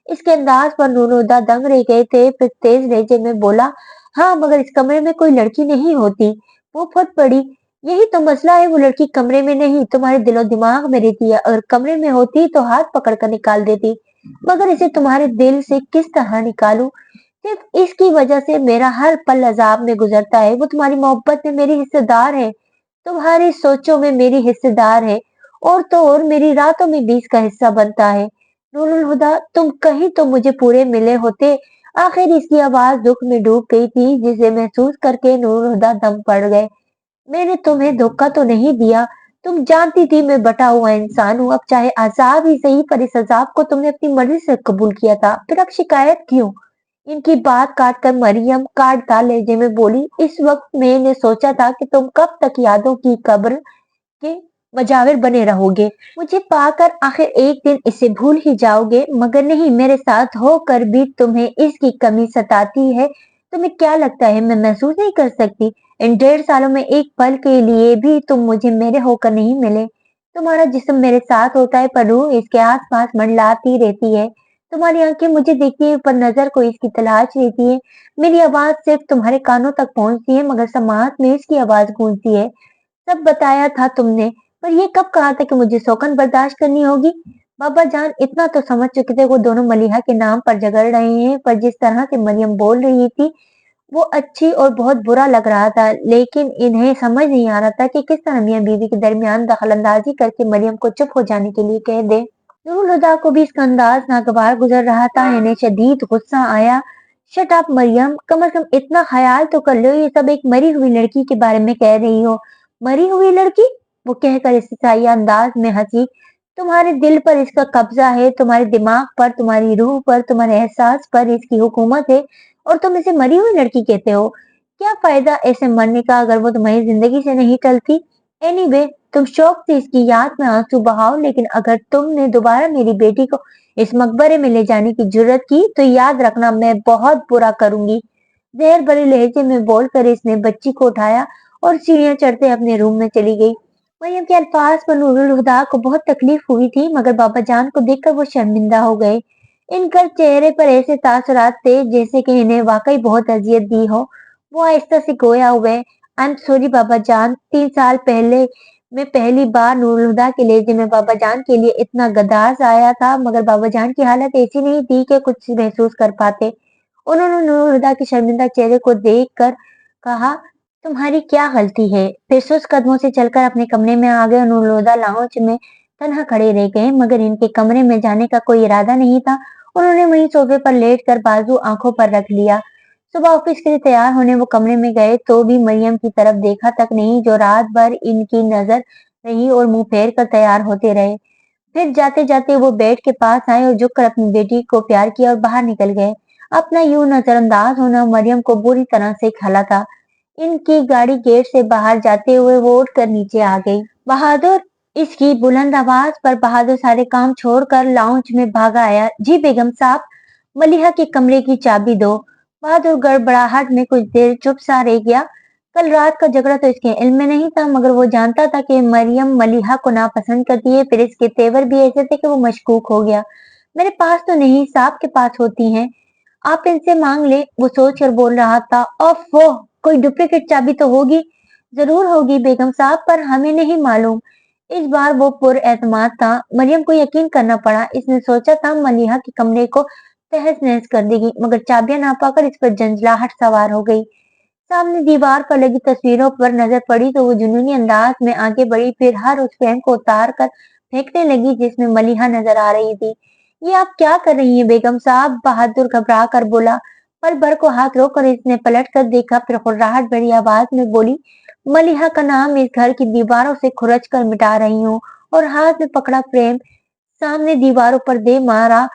इसके अंदाज पर नूरुल हुदा दंग रह गए थे। फिर तेज लहजे में बोला, हाँ मगर इस कमरे में कोई लड़की नहीं होती। वो फट पड़ी, यही तो मसला है, वो लड़की कमरे में नहीं तुम्हारे दिलो दिमाग में रहती है। अगर कमरे में होती तो हाथ पकड़कर निकाल देती, मगर इसे तुम्हारे दिल से किस तरह निकालूं? सिर्फ इसकी वजह से मेरा हर पल अजाब में गुजरता है। वो तुम्हारी मोहब्बत में मेरी हिस्सेदार है, तुम्हारी सोचों में मेरी हिस्सेदार है, और तो और मेरी रातों में भी इसका हिस्सा बनता है। नूरुल हुदा, तुम कहीं तो मुझे पूरे मिले होते। आखिर इसकी आवाज दुख में डूब गई थी जिसे महसूस करके नूरुल हुदा दम पड़ गए। मैंने तुम्हें धोखा तो नहीं दिया, तुम जानती थी मैं बटा हुआ इंसान हूँ। अब चाहे अजाब ही सही, पर इस अजाब को तुमने अपनी मर्जी से कबूल किया था, फिर अब शिकायत क्यों? इनकी बात काट कर मरियम काटता लहजे में बोली, इस वक्त मैंने सोचा था कि तुम कब तक यादों की कब्र के मजाविर बने रहोगे, मुझे पाकर आखिर एक दिन इसे भूल ही जाओगे, मगर नहीं, मेरे साथ होकर भी तुम्हें इसकी कमी सताती है। तुम्हें क्या लगता है मैं महसूस नहीं कर सकती? इन 1.5 सालों में एक पल के लिए भी तुम मुझे मेरे होकर नहीं मिले। तुम्हारा जिस्म मेरे साथ होता है पर रूह इसके आसपास मंडलाती रहती है। तुम्हारी आंखें मुझे देखती है पर नजर को इसकी तलाश रहती है। मेरी आवाज सिर्फ तुम्हारे कानों तक पहुंचती है मगर समात में इसकी आवाज गूंजती है। सब बताया था तुमने, पर ये कब कहा था कि मुझे शौकन बर्दाश्त करनी होगी? बाबा जान इतना तो समझ चुके थे वो दोनों मलिहा के नाम पर झगड़ रहे हैं, पर जिस तरह से मरियम बोल रही थी वो अच्छी और बहुत बुरा लग रहा था। लेकिन इन्हें समझ नहीं आ रहा था कि किस तरह मियाँ बीवी के दरमियान दखलंदाजी करके मरियम को चुप हो जाने के लिए कह दे। नूरुल हुदा को भी इसका अंदाज नागवार गुजर रहा था। इन्हें शदीद गुस्सा आया। शट अप मरियम, कम से कम इतना ख्याल तो कर लो, ये सब एक मरी हुई लड़की के बारे में कह रही हो। मरी हुई लड़की? वो कहकर इस्तेसाई अंदाज में हंसी। तुम्हारे दिल पर इसका कब्जा है, तुम्हारे दिमाग पर, तुम्हारी रूह पर, तुम्हारे एहसास पर इसकी हुकूमत है, और तुम इसे मरी हुई लड़की कहते हो? क्या फायदा ऐसे मरने का अगर वो तुम्हारी जिंदगी से नहीं टलती? एनीवे, तुम शौक से इसकी याद में आंसू बहाओ, लेकिन अगर तुमने दोबारा मेरी बेटी को इस मकबरे में ले जाने की जुर्रत की तो याद रखना मैं बहुत बुरा करूंगी। जहर भरे लहजे में बोलकर इसने बच्ची को उठाया और सीढ़ियां चढ़ते अपने रूम में चली गई। मरियम के अल्फाज पर नूरुल हुदा को बहुत तकलीफ हुई थी, मगर बाबा जान को देखकर वो शर्मिंदा हो गए। इनकर चेहरे पर ऐसे तासुरात थे जैसे कि इन्हें वाकई बहुत अजियत दी हो। वो आहिस्ता से गोया हुए, आई एम सॉरी बाबा जान, 3 साल पहले मैं पहली बार नूरुल हुदा के लहजे में बाबा जान के लिए इतना गदास आया था, मगर बाबा जान की हालत ऐसी नहीं थी कि कुछ महसूस कर पाते। उन्होंने नूरुल हुदा के शर्मिंदा चेहरे को देख कर कहा, तुम्हारी क्या गलती है? फिर सुस्त कदमों से चलकर अपने कमरे में आ गए और नूरुल हुदा लाउंज में तन्हा खड़े रह गए, मगर इनके कमरे में जाने का कोई इरादा नहीं था। उन्होंने वहीं सोफे पर लेटकर बाजू आंखों पर रख लिया। सुबह ऑफिस के लिए तैयार होने वो कमरे में गए तो भी मरियम की तरफ देखा तक नहीं, जो रात भर इनकी नजर रही, और मुंह फेर कर तैयार होते रहे। फिर जाते जाते वो बेड के पास आए और झुककर अपनी बेटी को प्यार किया और बाहर निकल गए। अपना यूं नजरअंदाज होना मरियम को बुरी तरह से खला था। इनकी गाड़ी गेट से बाहर जाते हुए वो उठकर नीचे आ गई। बहादुर, इसकी बुलंद आवाज पर बहादुर सारे काम छोड़कर लाउंज में भागा आया। जी बेगम साहब, मलिहा के कमरे की चाबी दो। बहादुर गड़बड़ाहट में कुछ देर चुप सा रह गया। कल रात का झगड़ा तो इसके इल्म में नहीं था, मगर वो जानता था कि मरियम मलिहा को नापसंद करती है। फिर इसके तेवर भी ऐसे थे कि वो मशकूक हो गया। मेरे पास तो नहीं, साहब के पास होती हैं, आप इनसे मांग ले, वो सोच कर बोल रहा था। ओफो, कोई डुप्लीकेट चाबी तो होगी। जरूर होगी बेगम साहब, पर हमें नहीं मालूम। इस बार वो पुरएतमाद था। मरियम को यकीन करना पड़ा। इसने सोचा था मलिहा के कमरे को तहस नहस कर देगी, मगर चाबियां ना पाकर इस पर झंझलाहट सवार हो गई। सामने दीवार पर लगी तस्वीरों पर नजर पड़ी तो वो जुनूनी अंदाज में आगे बढ़ी। फिर हर उस फ्रेम को उतार कर फेंकने लगी जिसमें मलिहा नजर आ रही थी। ये आप क्या कर रही हैं बेगम साहब? बहादुर घबरा कर बोला। पल भर को हाथ रोककर इसने पलट कर देखा, फिर घबराहट भरी आवाज में बोली, मलिहा का नाम इस घर की दीवारों से खुरच कर मिटा रही हूँ। और हाथ में पकड़ा फ्रेम सामने दीवारों पर दे मारा।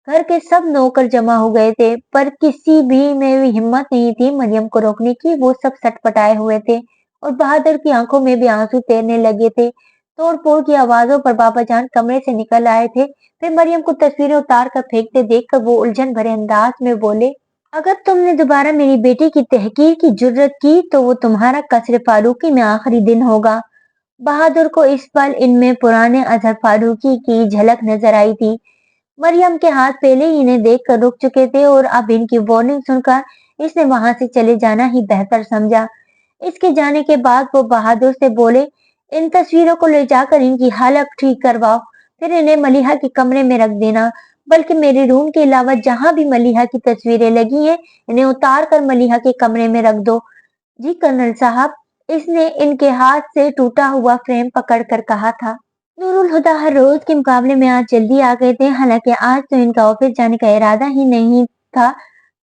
घर के सब नौकर जमा हो गए थे, पर किसी भी में भी हिम्मत नहीं थी मरियम को रोकने की। वो सब सटपटाए हुए थे और बहादुर की आंखों में भी आंसू तैरने लगे थे। तोड़-फोड़ की आवाजों पर बाबा जान कमरे से निकल आए थे। फिर मरियम को तस्वीरें उतार कर फेंकते देखकर वो उलझन भरे अंदाज में बोले, अगर तुमने दोबारा मेरी बेटी की तहकीर की जुर्रत की तो वो तुम्हारा कसर फारूकी में आखिरी दिन होगा। बहादुर को इस पल इनमें पुराने अजहर फारूकी की झलक नजर आई थी। मरियम के हाथ पहले ही इन्हें देखकर रुक चुके थे और अब इनकी वार्निंग सुनकर इसने वहां से चले जाना ही बेहतर समझा। इसके जाने के बाद वो बहादुर से बोले, इन तस्वीरों को ले जाकर इनकी हालत ठीक करवाओ, फिर इन्हें मलिहा के कमरे में रख देना। बल्कि मेरे रूम के अलावा जहां भी मलिहा की तस्वीरें लगी हैं, इन्हें उतार कर मलिहा के कमरे में रख दो। जी कर्नल साहब, इसने इनके हाथ से टूटा हुआ फ्रेम पकड़कर कहा था। नूरुल हुदा हर रोज के मुकाबले में आज जल्दी आ गए थे। हालांकि आज तो इनका ऑफिस जाने का इरादा ही नहीं था।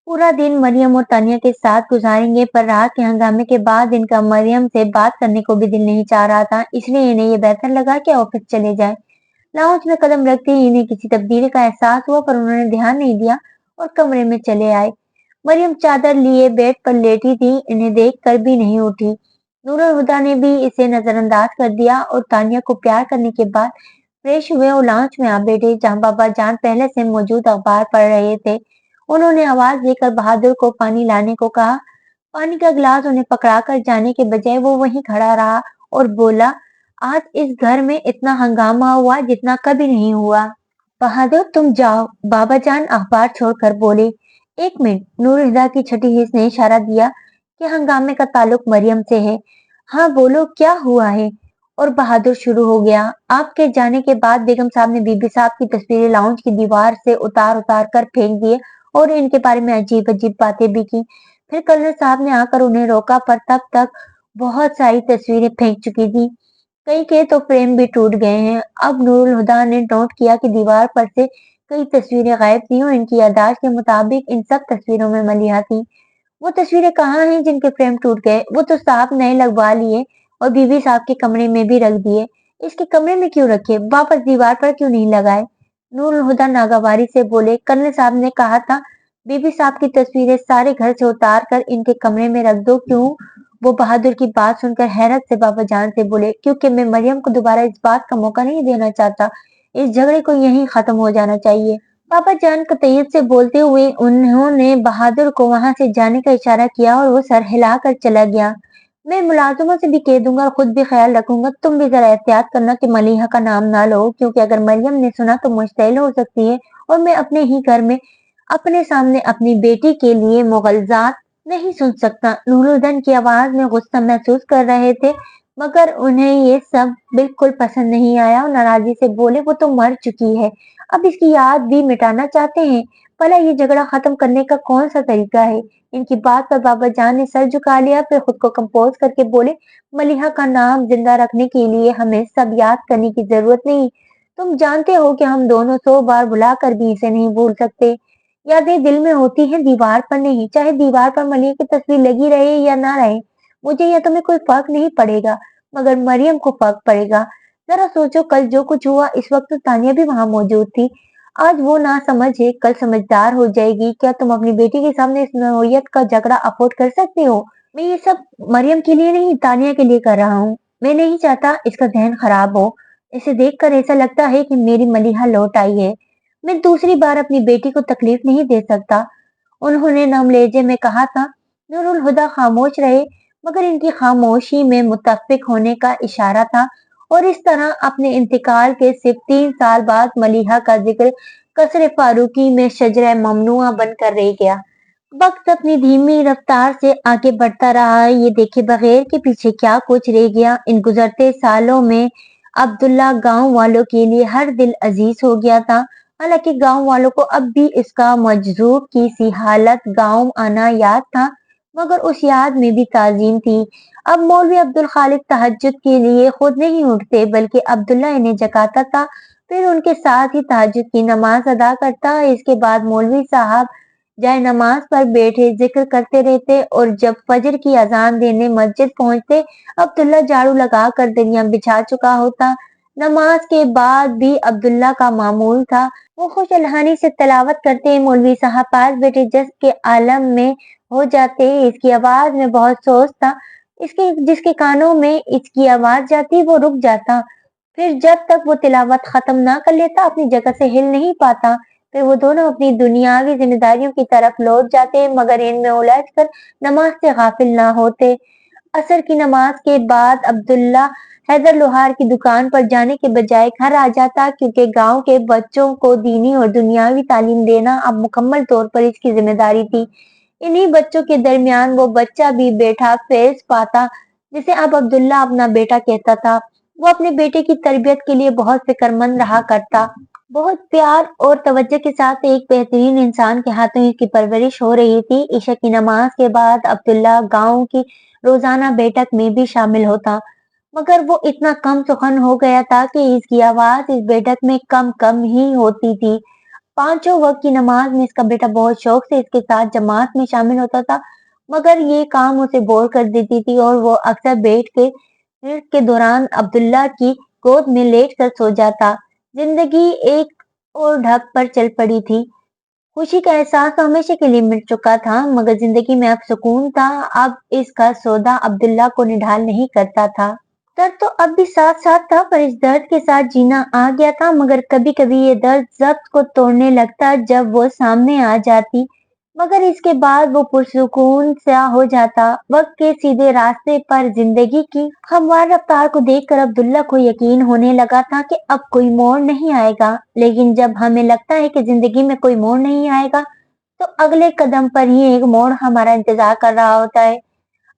पूरा दिन मरियम और तानिया के साथ गुजारेंगे, पर रात के हंगामे के बाद इनका मरियम से बात करने को भी दिल नहीं चाह रहा था। इसलिए इन्हें ये बेहतर लगा कि ऑफिस चले जाए। लाउंज में कदम रखते ही इन्हें किसी तब्दीली का एहसास हुआ, पर उन्होंने ध्यान नहीं दिया और कमरे में चले आए। मरियम चादर लिए बेड पर लेटी थी, इन्हें देख कर भी नहीं उठी। नूरुल हुदा ने भी इसे नजरअंदाज कर दिया और तानिया को प्यार करने के बाद फ्रेश हुए और लाउंज में आ बैठे, जहां बाबा जान पहले से मौजूद अखबार पढ़ रहे थे। उन्होंने आवाज देकर बहादुर को पानी लाने को कहा। पानी का गिलास उन्हें पकड़ाकर जाने के बजाय वो वहीं खड़ा रहा और बोला, आज इस घर में इतना हंगामा हुआ जितना कभी नहीं हुआ। बहादुर तुम जाओ, बाबा जान अखबार छोड़कर बोले। एक मिनट, नूर हुदा की छठी हिस्स ने इशारा दिया कि हंगामे का ताल्लुक मरियम से है। हाँ बोलो, क्या हुआ है? और बहादुर शुरू हो गया। आपके जाने के बाद बेगम साहब ने बीबी साहब की तस्वीरें लाउंज की दीवार से उतार उतार कर फेंक दिए और इनके बारे में अजीब अजीब बातें भी की। फिर कर्नल साहब ने आकर उन्हें रोका, पर तब तक बहुत सारी तस्वीरें फेंक चुकी थी। कई के तो फ्रेम भी टूट गए हैं। अब नूरुल हुदा ने नोट किया कि दीवार पर से कई तस्वीरें गायब थी और इनकी यादाश्त के मुताबिक इन सब तस्वीरों में मलिहा थी। वो तस्वीरें कहाँ हैं जिनके फ्रेम टूट गए? वो तो साहब नए लगवा लिए और बीबी साहब के कमरे में भी रख दिए। इसके कमरे में क्यों रखे? वापस दीवार पर क्यों नहीं लगाए? नूरुल हुदा नागवारी से बोले, कर्नल साहब ने कहा था बीबी साहब की तस्वीरें सारे घर से उतार कर इनके कमरे में रख दो। क्यों? वो बहादुर की बात सुनकर हैरत से बाबा जान से बोले, क्योंकि मैं मरियम को दोबारा इस बात का मौका नहीं देना चाहता। इस झगड़े को यहीं खत्म हो जाना चाहिए। पापा जान कतईयत से बोलते हुए उन्होंने बहादुर को वहां से जाने का इशारा किया और वो सर हिलाकर चला गया। मैं मुलाजमों से भी कह दूंगा और खुद भी ख्याल रखूंगा। तुम भी जरा एहतियात करना कि मलिहा का नाम ना लो, क्योंकि अगर मरियम ने सुना तो मुश्तिल हो सकती है और मैं अपने ही घर में अपने सामने अपनी बेटी के लिए मुगलजात नहीं सुन सकता। नूरुद्दीन की आवाज में गुस्सा महसूस कर रहे थे, मगर उन्हें ये सब बिल्कुल पसंद नहीं आया और नाराजगी से बोले, वो तो मर चुकी है, अब इसकी याद भी मिटाना चाहते हैं। भला ये झगड़ा खत्म करने का कौन सा तरीका है? इनकी बात पर बाबा जान ने सर झुका लिया, फिर खुद को कंपोज करके बोले, मलिहा का नाम जिंदा रखने के लिए हमें सब याद करने की जरूरत नहीं। तुम जानते हो कि हम दोनों 100 बार बुलाकर भी इसे नहीं भूल सकते। यादें दिल में होती हैं, दीवार पर नहीं। चाहे दीवार पर मलिया की तस्वीर लगी रहे या ना रहे, मुझे या तुम्हें कोई फर्क नहीं पड़ेगा, मगर मरियम को फर्क पड़ेगा। जरा सोचो, कल जो कुछ हुआ, इस वक्त तो तानिया भी वहां मौजूद थी। आज वो ना समझ है, कल समझदार हो जाएगी। क्या तुम अपनी बेटी के सामने इस नौयत का झगड़ा अफोर्ड कर सकते हो? मैं ये सब मरियम के लिए नहीं, तानिया के लिए कर रहा हूँ। मैं नहीं चाहता इसका ज़हन खराब हो। इसे देखकर ऐसा लगता है कि मेरी मलिहा लौट आई है। मैं दूसरी बार अपनी बेटी को तकलीफ नहीं दे सकता। उन्होंने नम लहजे में कहा था। नूरुल हुदा खामोश रहे, मगर इनकी खामोशी में मुत्तफिक होने का इशारा था और इस तरह अपने इंतकाल के सिर्फ 3 साल बाद मलिहा का जिक्र कसर फारूकी में शजरा ममनुआ बनकर रह गया। वक्त अपनी धीमी रफ्तार से आगे बढ़ता रहा, ये देखे बगैर कि पीछे क्या कुछ रह गया। इन गुजरते सालों में अब्दुल्ला गांव वालों के लिए हर दिल अजीज हो गया था। हालांकि गांव वालों को अब भी इसका मजजूब की सी हालत गांव आना याद था, मगर उस याद में भी ताजीम थी। अब मौलवी अब्दुल खालिक तहज्जुद के लिए खुद नहीं उठते, बल्कि अब्दुल्ला इन्हें जगाता था। फिर उनके साथ ही तहज्जुद की नमाज अदा करता। इसके बाद मौलवी साहब जाए नमाज पर बैठे जिक्र करते रहते और जब फजर की अजान देने मस्जिद पहुंचते, अब्दुल्ला झाड़ू लगा कर दरिया बिछा चुका होता। नमाज के बाद भी अब्दुल्ला का मामूल था, वो खुश अलहानी से तिलावत करते, मौलवी साहब पास बैठे जज्ब के आलम में हो जाते। इसकी आवाज में बहुत सोच था, इसके जिसके कानों में इसकी आवाज जाती वो रुक जाता। फिर जब तक वो तिलावत खत्म ना कर लेता अपनी जगह से हिल नहीं पाता। फिर वो दोनों अपनी दुनियावी जिम्मेदारियों की तरफ लौट जाते, मगर इनमें उलझ कर नमाज से गाफिल ना होते। असर की नमाज के बाद अब्दुल्ला हैदर लोहार की दुकान पर जाने के बजाय घर आ जाता, क्योंकि गांव के बच्चों को दीनी और दुनियावी तालीम देना अब मुकम्मल तौर पर इसकी जिम्मेदारी थी। इन्हीं बच्चों के दरमियान वो बच्चा भी बेटा फैज पाता, जिसे अब अब्दुल्ला अपना बेटा कहता था। वो अपने बेटे की तरबियत के लिए बहुत फिक्रमंद रहा करता। बहुत प्यार और तवज्जो के साथ एक बेहतरीन इंसान के हाथों इसकी परवरिश हो रही थी। ईशा की नमाज के बाद अब्दुल्ला गांव की रोजाना बैठक में भी शामिल होता, मगर वो इतना कम सुखन हो गया था कि इसकी आवाज इस बैठक में कम कम ही होती थी। पांचों वक्त की नमाज में इसका बेटा बहुत शौक से इसके साथ जमात में शामिल होता था, मगर ये काम उसे बोर कर देती थी और वो अक्सर बैठ के दौरान अब्दुल्ला की गोद में लेट कर सो जाता। जिंदगी एक और ढक पर चल पड़ी थी। खुशी का एहसास तो हमेशा के लिए मिट चुका था, मगर जिंदगी में अब सुकून था। अब इसका सौदा अब्दुल्ला को निढाल नहीं करता था। दर्द तो अब भी साथ साथ था, पर इस दर्द के साथ जीना आ गया था। मगर कभी कभी ये दर्द जब्त को तोड़ने लगता जब वो सामने आ जाती, मगर इसके बाद वो पुरसुकून सा हो जाता। वक्त के सीधे रास्ते पर जिंदगी की हमवार रफ्तार को देखकर अब्दुल्ला को यकीन होने लगा था कि अब कोई मोड़ नहीं आएगा। लेकिन जब हमें लगता है कि जिंदगी में कोई मोड़ नहीं आएगा, तो अगले कदम पर ही एक मोड़ हमारा इंतजार कर रहा होता है।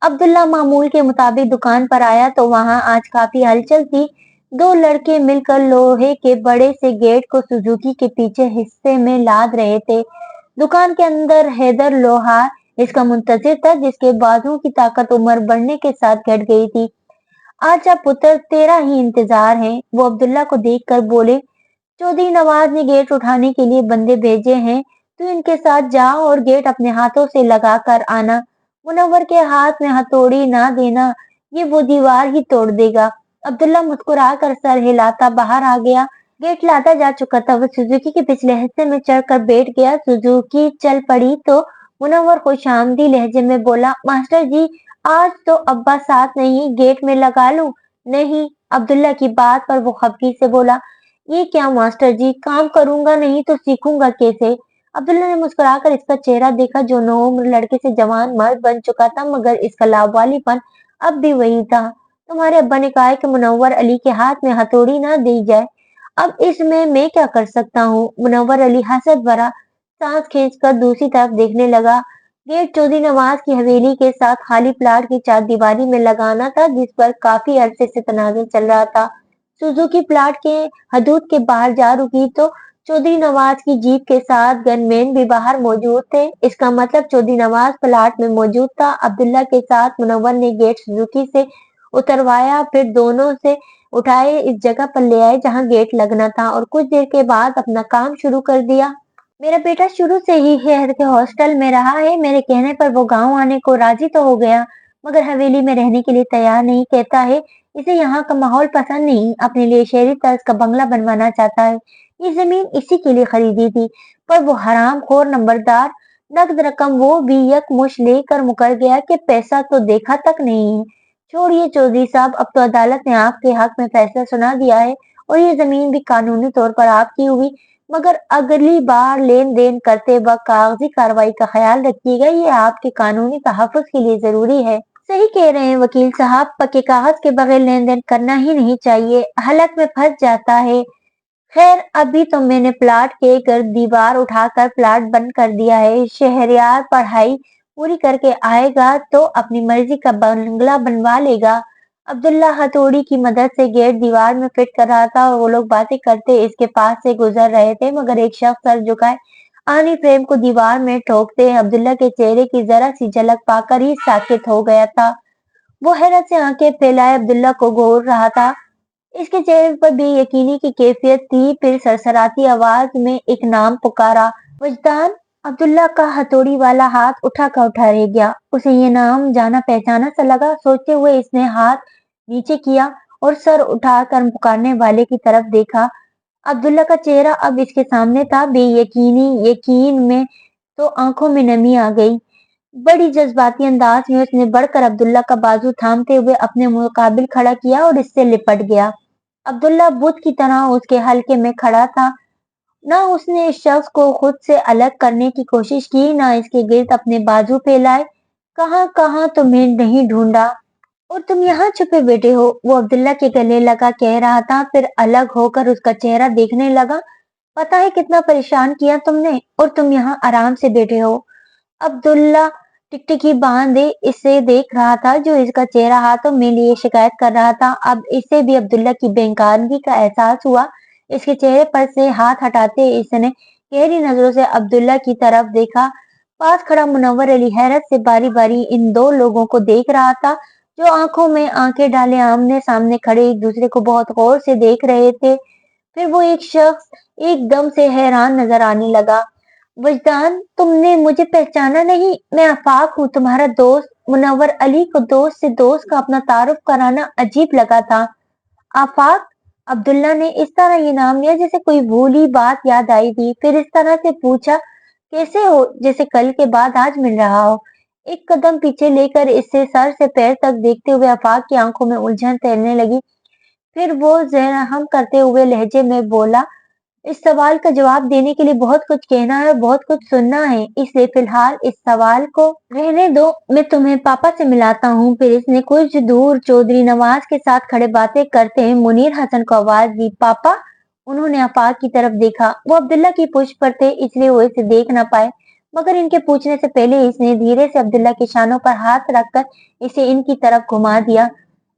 अब्दुल्ला मामूल के मुताबिक दुकान पर आया तो वहां आज काफी हलचल थी। दो लड़के मिलकर लोहे के बड़े से गेट को सुजुकी के पीछे हिस्से में लाद रहे थे। दुकान के अंदर हैदर लोहार इसका मुंतजिर था, जिसके बाजुओं की ताकत उम्र बढ़ने के साथ घट गई थी। आजा पुत्र, तेरा ही इंतजार है, वो अब्दुल्ला को देखकर बोले। चौधरी नवाज ने गेट उठाने के लिए बंदे भेजे हैं, तू इनके साथ जा और गेट अपने हाथों से लगा कर आना। मुनव्वर के हाथ में हथौड़ी ना देना, ये वो दीवार ही तोड़ देगा। अब्दुल्ला मुस्कुरा कर सर हिलाता बाहर आ गया। गेट लादा जा चुका था। वो सुजुकी के पिछले हिस्से में चढ़कर बैठ गया। सुजुकी चल पड़ी तो मुनव्वर खुशामदी लहजे में बोला, मास्टर जी, आज तो अब्बा साथ नहीं, गेट में लगा लूं? नहीं, अब्दुल्ला की बात पर वो खफगी से बोला, ये क्या मास्टर जी, काम करूंगा नहीं तो सीखूंगा कैसे? अब्दुल्ला ने मुस्कुराकर इसका चेहरा देखा, जो नौउम्र लड़के से जवान मर्द बन चुका था, मगर इसका लावालिपन अब भी वही था। तुम्हारे अब्बा ने कहा है कि मुनव्वर अली के हाथ में हथौड़ी ना दी जाए। अब इसमें मैं क्या कर सकता हूँ? मुनव्वर अली हसरत भरा सांस खींचकर दूसरी तरफ देखने लगा। गेट चौधरी नवाज की हवेली के साथ खाली प्लाट की चारदीवारी में लगाना था, जिस पर काफी अरसे से तनाज़ुर चल रहा था। सुजुकी प्लाट के हदूद के बाहर जा रुकी तो चौधरी नवाज की जीप के साथ गनमैन भी बाहर मौजूद थे। इसका मतलब चौधरी नवाज प्लाट में मौजूद था। अब्दुल्ला के साथ मुनव्वर ने गेट सुजुकी से उतरवाया, फिर दोनों से उठाए इस जगह पर ले आए जहां गेट लगना था, और कुछ देर के बाद अपना काम शुरू कर दिया। मेरा बेटा शुरू से ही शहर के हॉस्टल में रहा है। मेरे कहने पर वो गांव आने को राजी तो हो गया, मगर हवेली में रहने के लिए तैयार नहीं। कहता है इसे यहाँ का माहौल पसंद नहीं, अपने लिए शहरी तर्ज का बंगला बनवाना चाहता है। ये जमीन इसी के लिए खरीदी थी, पर वो हरामखोर नंबरदार नकद रकम वो भी यकमुश्त लेकर मुकर गया कि पैसा तो देखा तक नहीं है। छोड़िए चौधरी साहब, अब तो अदालत ने आपके हक में फैसला सुना दिया है और ये जमीन भी कानूनी तौर पर आपकी हुई, मगर अगली बार लेन देन करते वक्त कागजी कार्रवाई का ख्याल रखिएगा, ये आपके कानूनी तहफ़्फ़ुज़ के लिए जरूरी है। सही कह रहे हैं वकील साहब, पक्के कागज के बगैर लेन देन करना ही नहीं चाहिए, हलक में फंस जाता है। खैर, अभी तो मैंने प्लाट के घर दीवार उठाकर प्लाट बंद कर दिया है। शहरयार पढ़ाई पूरी करके आएगा तो अपनी मर्जी का बंगला बनवा लेगा। अब्दुल्ला हथौड़ी की मदद से गेट दीवार में फिट कर रहा था और वो लोग बातें करते इसके पास से गुजर रहे थे, मगर एक शख्स सर झुकाए आनी फ्रेम को दीवार में ठोकते अब्दुल्ला के चेहरे की जरा सी झलक पाकर ही साकित हो गया था। वो हैरत से आंखें फैलाए अब्दुल्ला को घूर रहा था। इसके चेहरे पर भी यकीनी की कैफियत थी। फिर सरसराती आवाज में एक नाम पुकारा, वजदान। अब्दुल्ला का हथौड़ी वाला हाथ उठा रह गया। उसे ये नाम जाना पहचाना सा लगा। सोचते हुए इसने हाथ नीचे किया और सर उठाकर पुकारने वाले की तरफ देखा। अब्दुल्ला का चेहरा अब इसके सामने था। बेयकीनी यकीन में तो आंखों में नमी आ गई। बड़ी जज्बाती अंदाज में उसने बढ़कर अब्दुल्ला का बाजू थामते हुए अपने मुकाबिल खड़ा किया और इससे लिपट गया। अब्दुल्ला बुत की तरह उसके हल्के में खड़ा था। ना उसने इस शख्स को खुद से अलग करने की कोशिश की, ना इसके गिर्द अपने बाजू फैलाए। कहाँ कहाँ तुम्हें नहीं ढूंढा और तुम यहाँ छुपे बैठे हो, वो अब्दुल्ला के गले लगा कह रहा था। फिर अलग होकर उसका चेहरा देखने लगा। पता है कितना परेशान किया तुमने, और तुम यहाँ आराम से बैठे हो। अब्दुल्ला टिकटिकी बांधे इसे देख रहा था, जो इसका चेहरा हाथों में लिए शिकायत कर रहा था। अब इसे भी अब्दुल्ला की बेनकानगी का एहसास हुआ। इसके चेहरे पर से हाथ हटाते इसने गहरी नजरों से अब्दुल्ला की तरफ देखा। पास खड़ा मुनव्वर अली हैरत से बारी बारी इन दो लोगों को देख रहा था, जो आंखों में आंखें डाले आमने सामने खड़े एक दूसरे को बहुत गौर से देख रहे थे। फिर वो एक शख्स एकदम से हैरान नजर आने लगा। वजदान, तुमने मुझे पहचाना नहीं? मैं आफाक हूँ, तुम्हारा दोस्त। मुनव्वर अली को दोस्त से दोस्त का अपना तारुफ कराना अजीब लगा था। आफाक? अब्दुल्ला ने इस तरह ये नाम लिया जैसे कोई भूली बात याद आई थी। फिर इस तरह से पूछा, कैसे हो, जैसे कल के बाद आज मिल रहा हो। एक कदम पीछे लेकर इससे सर से पैर तक देखते हुए आफाक की आंखों में उलझन तैरने लगी। फिर वो जहम करते हुए लहजे में बोला, इस सवाल का जवाब देने के लिए बहुत कुछ कहना है और बहुत कुछ सुनना है, इसलिए फिलहाल इस सवाल को रहने दो। मैं तुम्हें पापा से मिलाता हूँ। फिर इसने कुछ दूर चौधरी नवाज के साथ खड़े बातें करते मुनीर हसन को आवाज दी, पापा। उन्होंने आफाक की तरफ देखा। वो अब्दुल्ला की पुश्त पर थे, इसलिए वो इसे देख न पाए, मगर इनके पूछने से पहले इसने धीरे से अब्दुल्ला के शानों पर हाथ रखकर इसे इनकी तरफ घुमा दिया।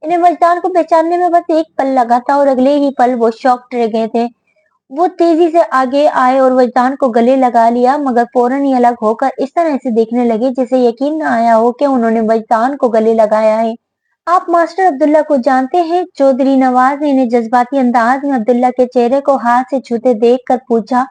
इन्हें वजदान को पहचानने में बस एक पल लगा था और अगले ही पल वो शॉक्ड रह गए थे। वो तेजी से आगे आए और वजदान को गले लगा लिया, मगर फौरन ही अलग होकर इस तरह से देखने लगे जैसे यकीन न आया हो कि उन्होंने वजदान को गले लगाया है। आप मास्टर अब्दुल्ला को जानते हैं? चौधरी नवाज ने इन्हें जज्बाती अंदाज में अब्दुल्ला के चेहरे को हाथ से छूते देख कर पूछा।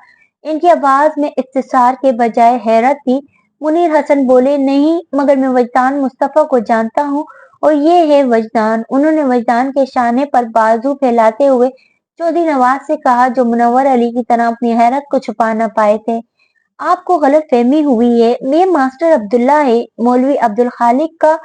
इनकी आवाज में इत्तेसार के बजाय हैरत थी। मुनीर हसन बोले, नहीं, मगर मैं वजदान मुस्तफा को जानता हूँ, और ये है वजदान। उन्होंने वजदान के शाने पर बाजू फैलाते हुए चौधरी नवाज से कहा, जो मुनव्वर अली की तरह अपनी हैरत को छुपा न पाए थे। आपको गलत फहमी हुई है, मैं मास्टर अब्दुल्ला है, मौलवी अब्दुल खालिक का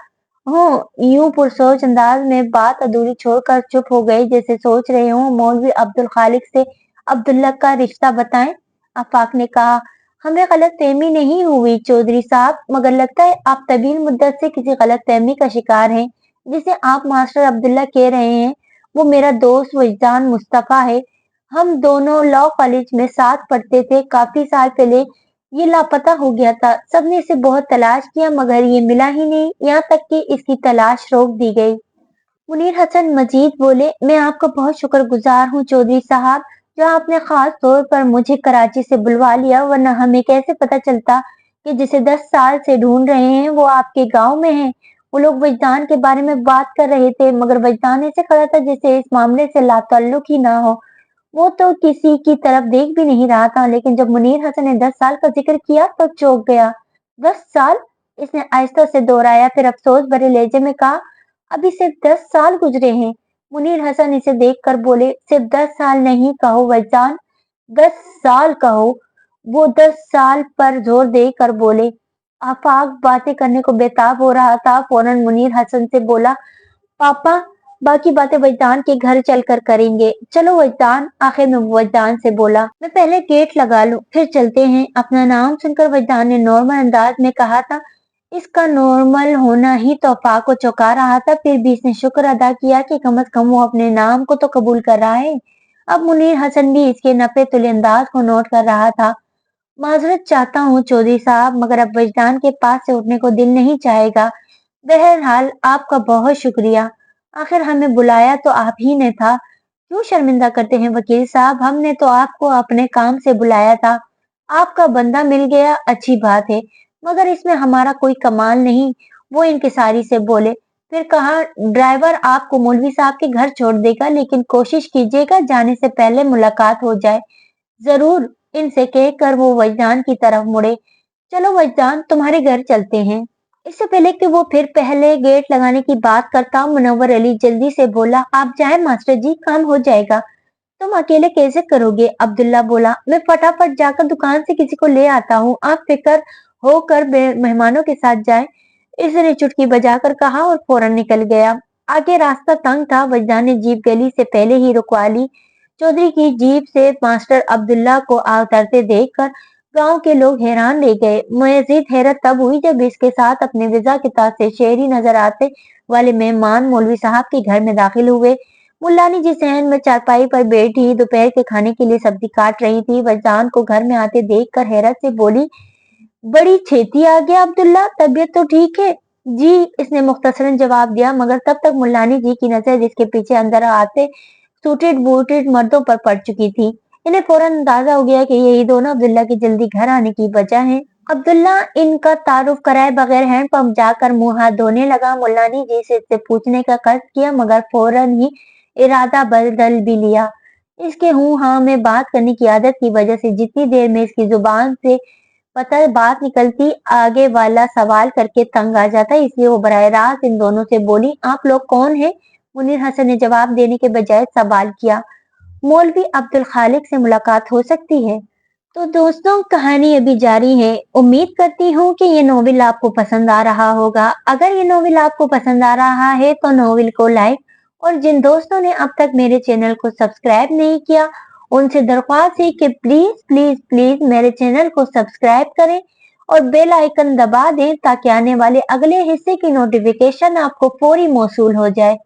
हूँ। यूं पुरसोच अंदाज में बात अधूरी छोड़कर चुप हो गए, जैसे सोच रहे हूँ मौलवी अब्दुल खालिक से अब्दुल्ला का रिश्ता बताएं। आफाक ने कहा, हमें गलत फहमी नहीं हुई चौधरी साहब, मगर लगता है आप तवील मुद्दत से किसी गलत फहमी का शिकार हैं। जिसे आप मास्टर अब्दुल्ला कह रहे हैं, वो मेरा दोस्त वजदान मुस्तफा है। हम दोनों लॉ कॉलेज में साथ पढ़ते थे। काफी साल पहले ये लापता हो गया था। सबने इसे बहुत तलाश किया, मगर ये मिला ही नहीं, यहाँ तक कि इसकी तलाश रोक दी गई। मुनीर हसन मजीद बोले, मैं आपका बहुत शुक्रगुजार हूँ चौधरी साहब, जो आपने खास तौर पर मुझे कराची से बुलवा लिया, वरना हमें कैसे पता चलता कि जिसे 10 साल से ढूंढ रहे हैं वो आपके गांव में है। वो लोग वजदान के बारे में बात कर रहे थे, मगर वजदान ऐसे खड़ा था जैसे इस मामले से लाताल्लुक ही ना हो। वो तो किसी की तरफ देख भी नहीं रहा था, लेकिन जब मुनीर हसन ने 10 साल का जिक्र किया तो चौंक गया। 10 साल? इसने आहिस्ता से दोहराया, फिर अफसोस भरे लहजे में कहा, अभी सिर्फ 10 साल गुजरे हैं। मुनीर हसन इसे देखकर बोले, सिर्फ 10 साल नहीं कहो वजदान, 10 साल कहो। वो 10 साल पर जोर देकर बोले। आफाक बातें करने को बेताब हो रहा था। फौरन मुनीर हसन से बोला, पापा, बाकी बातें वजदान के घर चलकर करेंगे। चलो वजदान। आखिर में वजदान से बोला, मैं पहले गेट लगा लूं, फिर चलते हैं। अपना नाम सुनकर वजदान ने नॉर्मल अंदाज में कहा था। इसका नॉर्मल होना ही तोफा को चौंका रहा था। फिर भी इसने शुक्र अदा किया कि कम से कम वो अपने नाम को तो कबूल कर रहा है। अब मुनीर हसन भी इसके नपे तुले अंदाज को नोट कर रहा था। माजरत चाहता हूँ चौधरी साहब, मगर अब वजदान के पास से उठने को दिल नहीं चाहेगा। बहरहाल आपका बहुत शुक्रिया। आखिर हमें बुलाया तो आप ही ने था। क्यों शर्मिंदा करते हैं वकील साहब, हमने तो आपको अपने काम से बुलाया था। आपका बंदा मिल गया, अच्छी बात है, मगर इसमें हमारा कोई कमाल नहीं। वो इनकिसारी से बोले, फिर कहा, ड्राइवर आपको मौलवी साहब के घर छोड़ देगा, लेकिन कोशिश कीजिएगा जाने से पहले मुलाकात हो जाए। जरूर, इनसे कहकर वो वजदान की तरफ मुड़े। चलो वजदान, तुम्हारे घर चलते हैं। इससे पहले कि वो फिर पहले गेट लगाने की बात करता, मुनव्वर अली जल्दी से बोला, आप जाए मास्टर जी, काम हो जाएगा। तुम अकेले कैसे करोगे? अब्दुल्ला बोला, मैं फटाफट जाकर दुकान से किसी को ले आता हूँ, आप फिक्र होकर मेहमानों के साथ जाए। इसने चुटकी बजाकर कहा और फौरन निकल गया। आगे रास्ता तंग था, वजदान ने जीप गली से पहले ही रुकवा ली। चौधरी की जीप से मास्टर अब्दुल्ला को उतरते देखकर गांव के लोग हैरान रह गए। मजीद हैरत तब हुई जब इसके साथ अपने वीजा के ताज से शहरी नजर आते वाले मेहमान मौलवी साहब के घर में दाखिल हुए। मुल्लानी जिस सहन में चारपाई पर बैठी दोपहर के खाने के लिए सब्जी काट रही थी, वजदान को घर में आते देखकर हैरत से बोली, बड़ी छेती आ गया अब्दुल्ला, तबीयत तो ठीक है? जी, इसने मुख्तसरन जवाब दिया, मगर तब तक मुल्लानी जी की नजर जिसके पीछे अंदर आते सूटेड बूटेड मर्दों पर पड़ चुकी थी। इन्हें फौरन अंदाजा हो गया कि यही दोनों अब्दुल्ला की जल्दी घर आने की वजह है। अब्दुल्ला इनका तारुफ कराए बगैर हैंड पंप जाकर मुंह हाथ धोने लगा। मुल्लानी जी से इससे पूछने का कष्ट किया, मगर फौरन ही इरादा बदल भी लिया। इसके हूँ हाँ में बात करने की आदत की वजह से जितनी देर में इसकी जुबान से पता बात निकलती, आगे वाला सवाल करके तंग आ जाता, इसलिए वो बराह रास्त इन दोनों से बोली, आप लोग कौन है? मुनीर हसन ने जवाब देने के बजाय सवाल किया, मौलवी अब्दुल खालिक से मुलाकात हो सकती है? तो दोस्तों, कहानी अभी जारी है। उम्मीद करती हूँ कि ये नॉवेल आपको पसंद आ रहा होगा। अगर ये नॉवेल आपको पसंद आ रहा है तो नॉवेल को लाइक, और जिन दोस्तों ने अब तक मेरे चैनल को सब्सक्राइब नहीं किया, उनसे दरख्वास्त है कि प्लीज प्लीज प्लीज मेरे चैनल को सब्सक्राइब करें और बेल आइकन दबा दें ताकि आने वाले अगले हिस्से की नोटिफिकेशन आपको फौरी मौसूल हो जाए।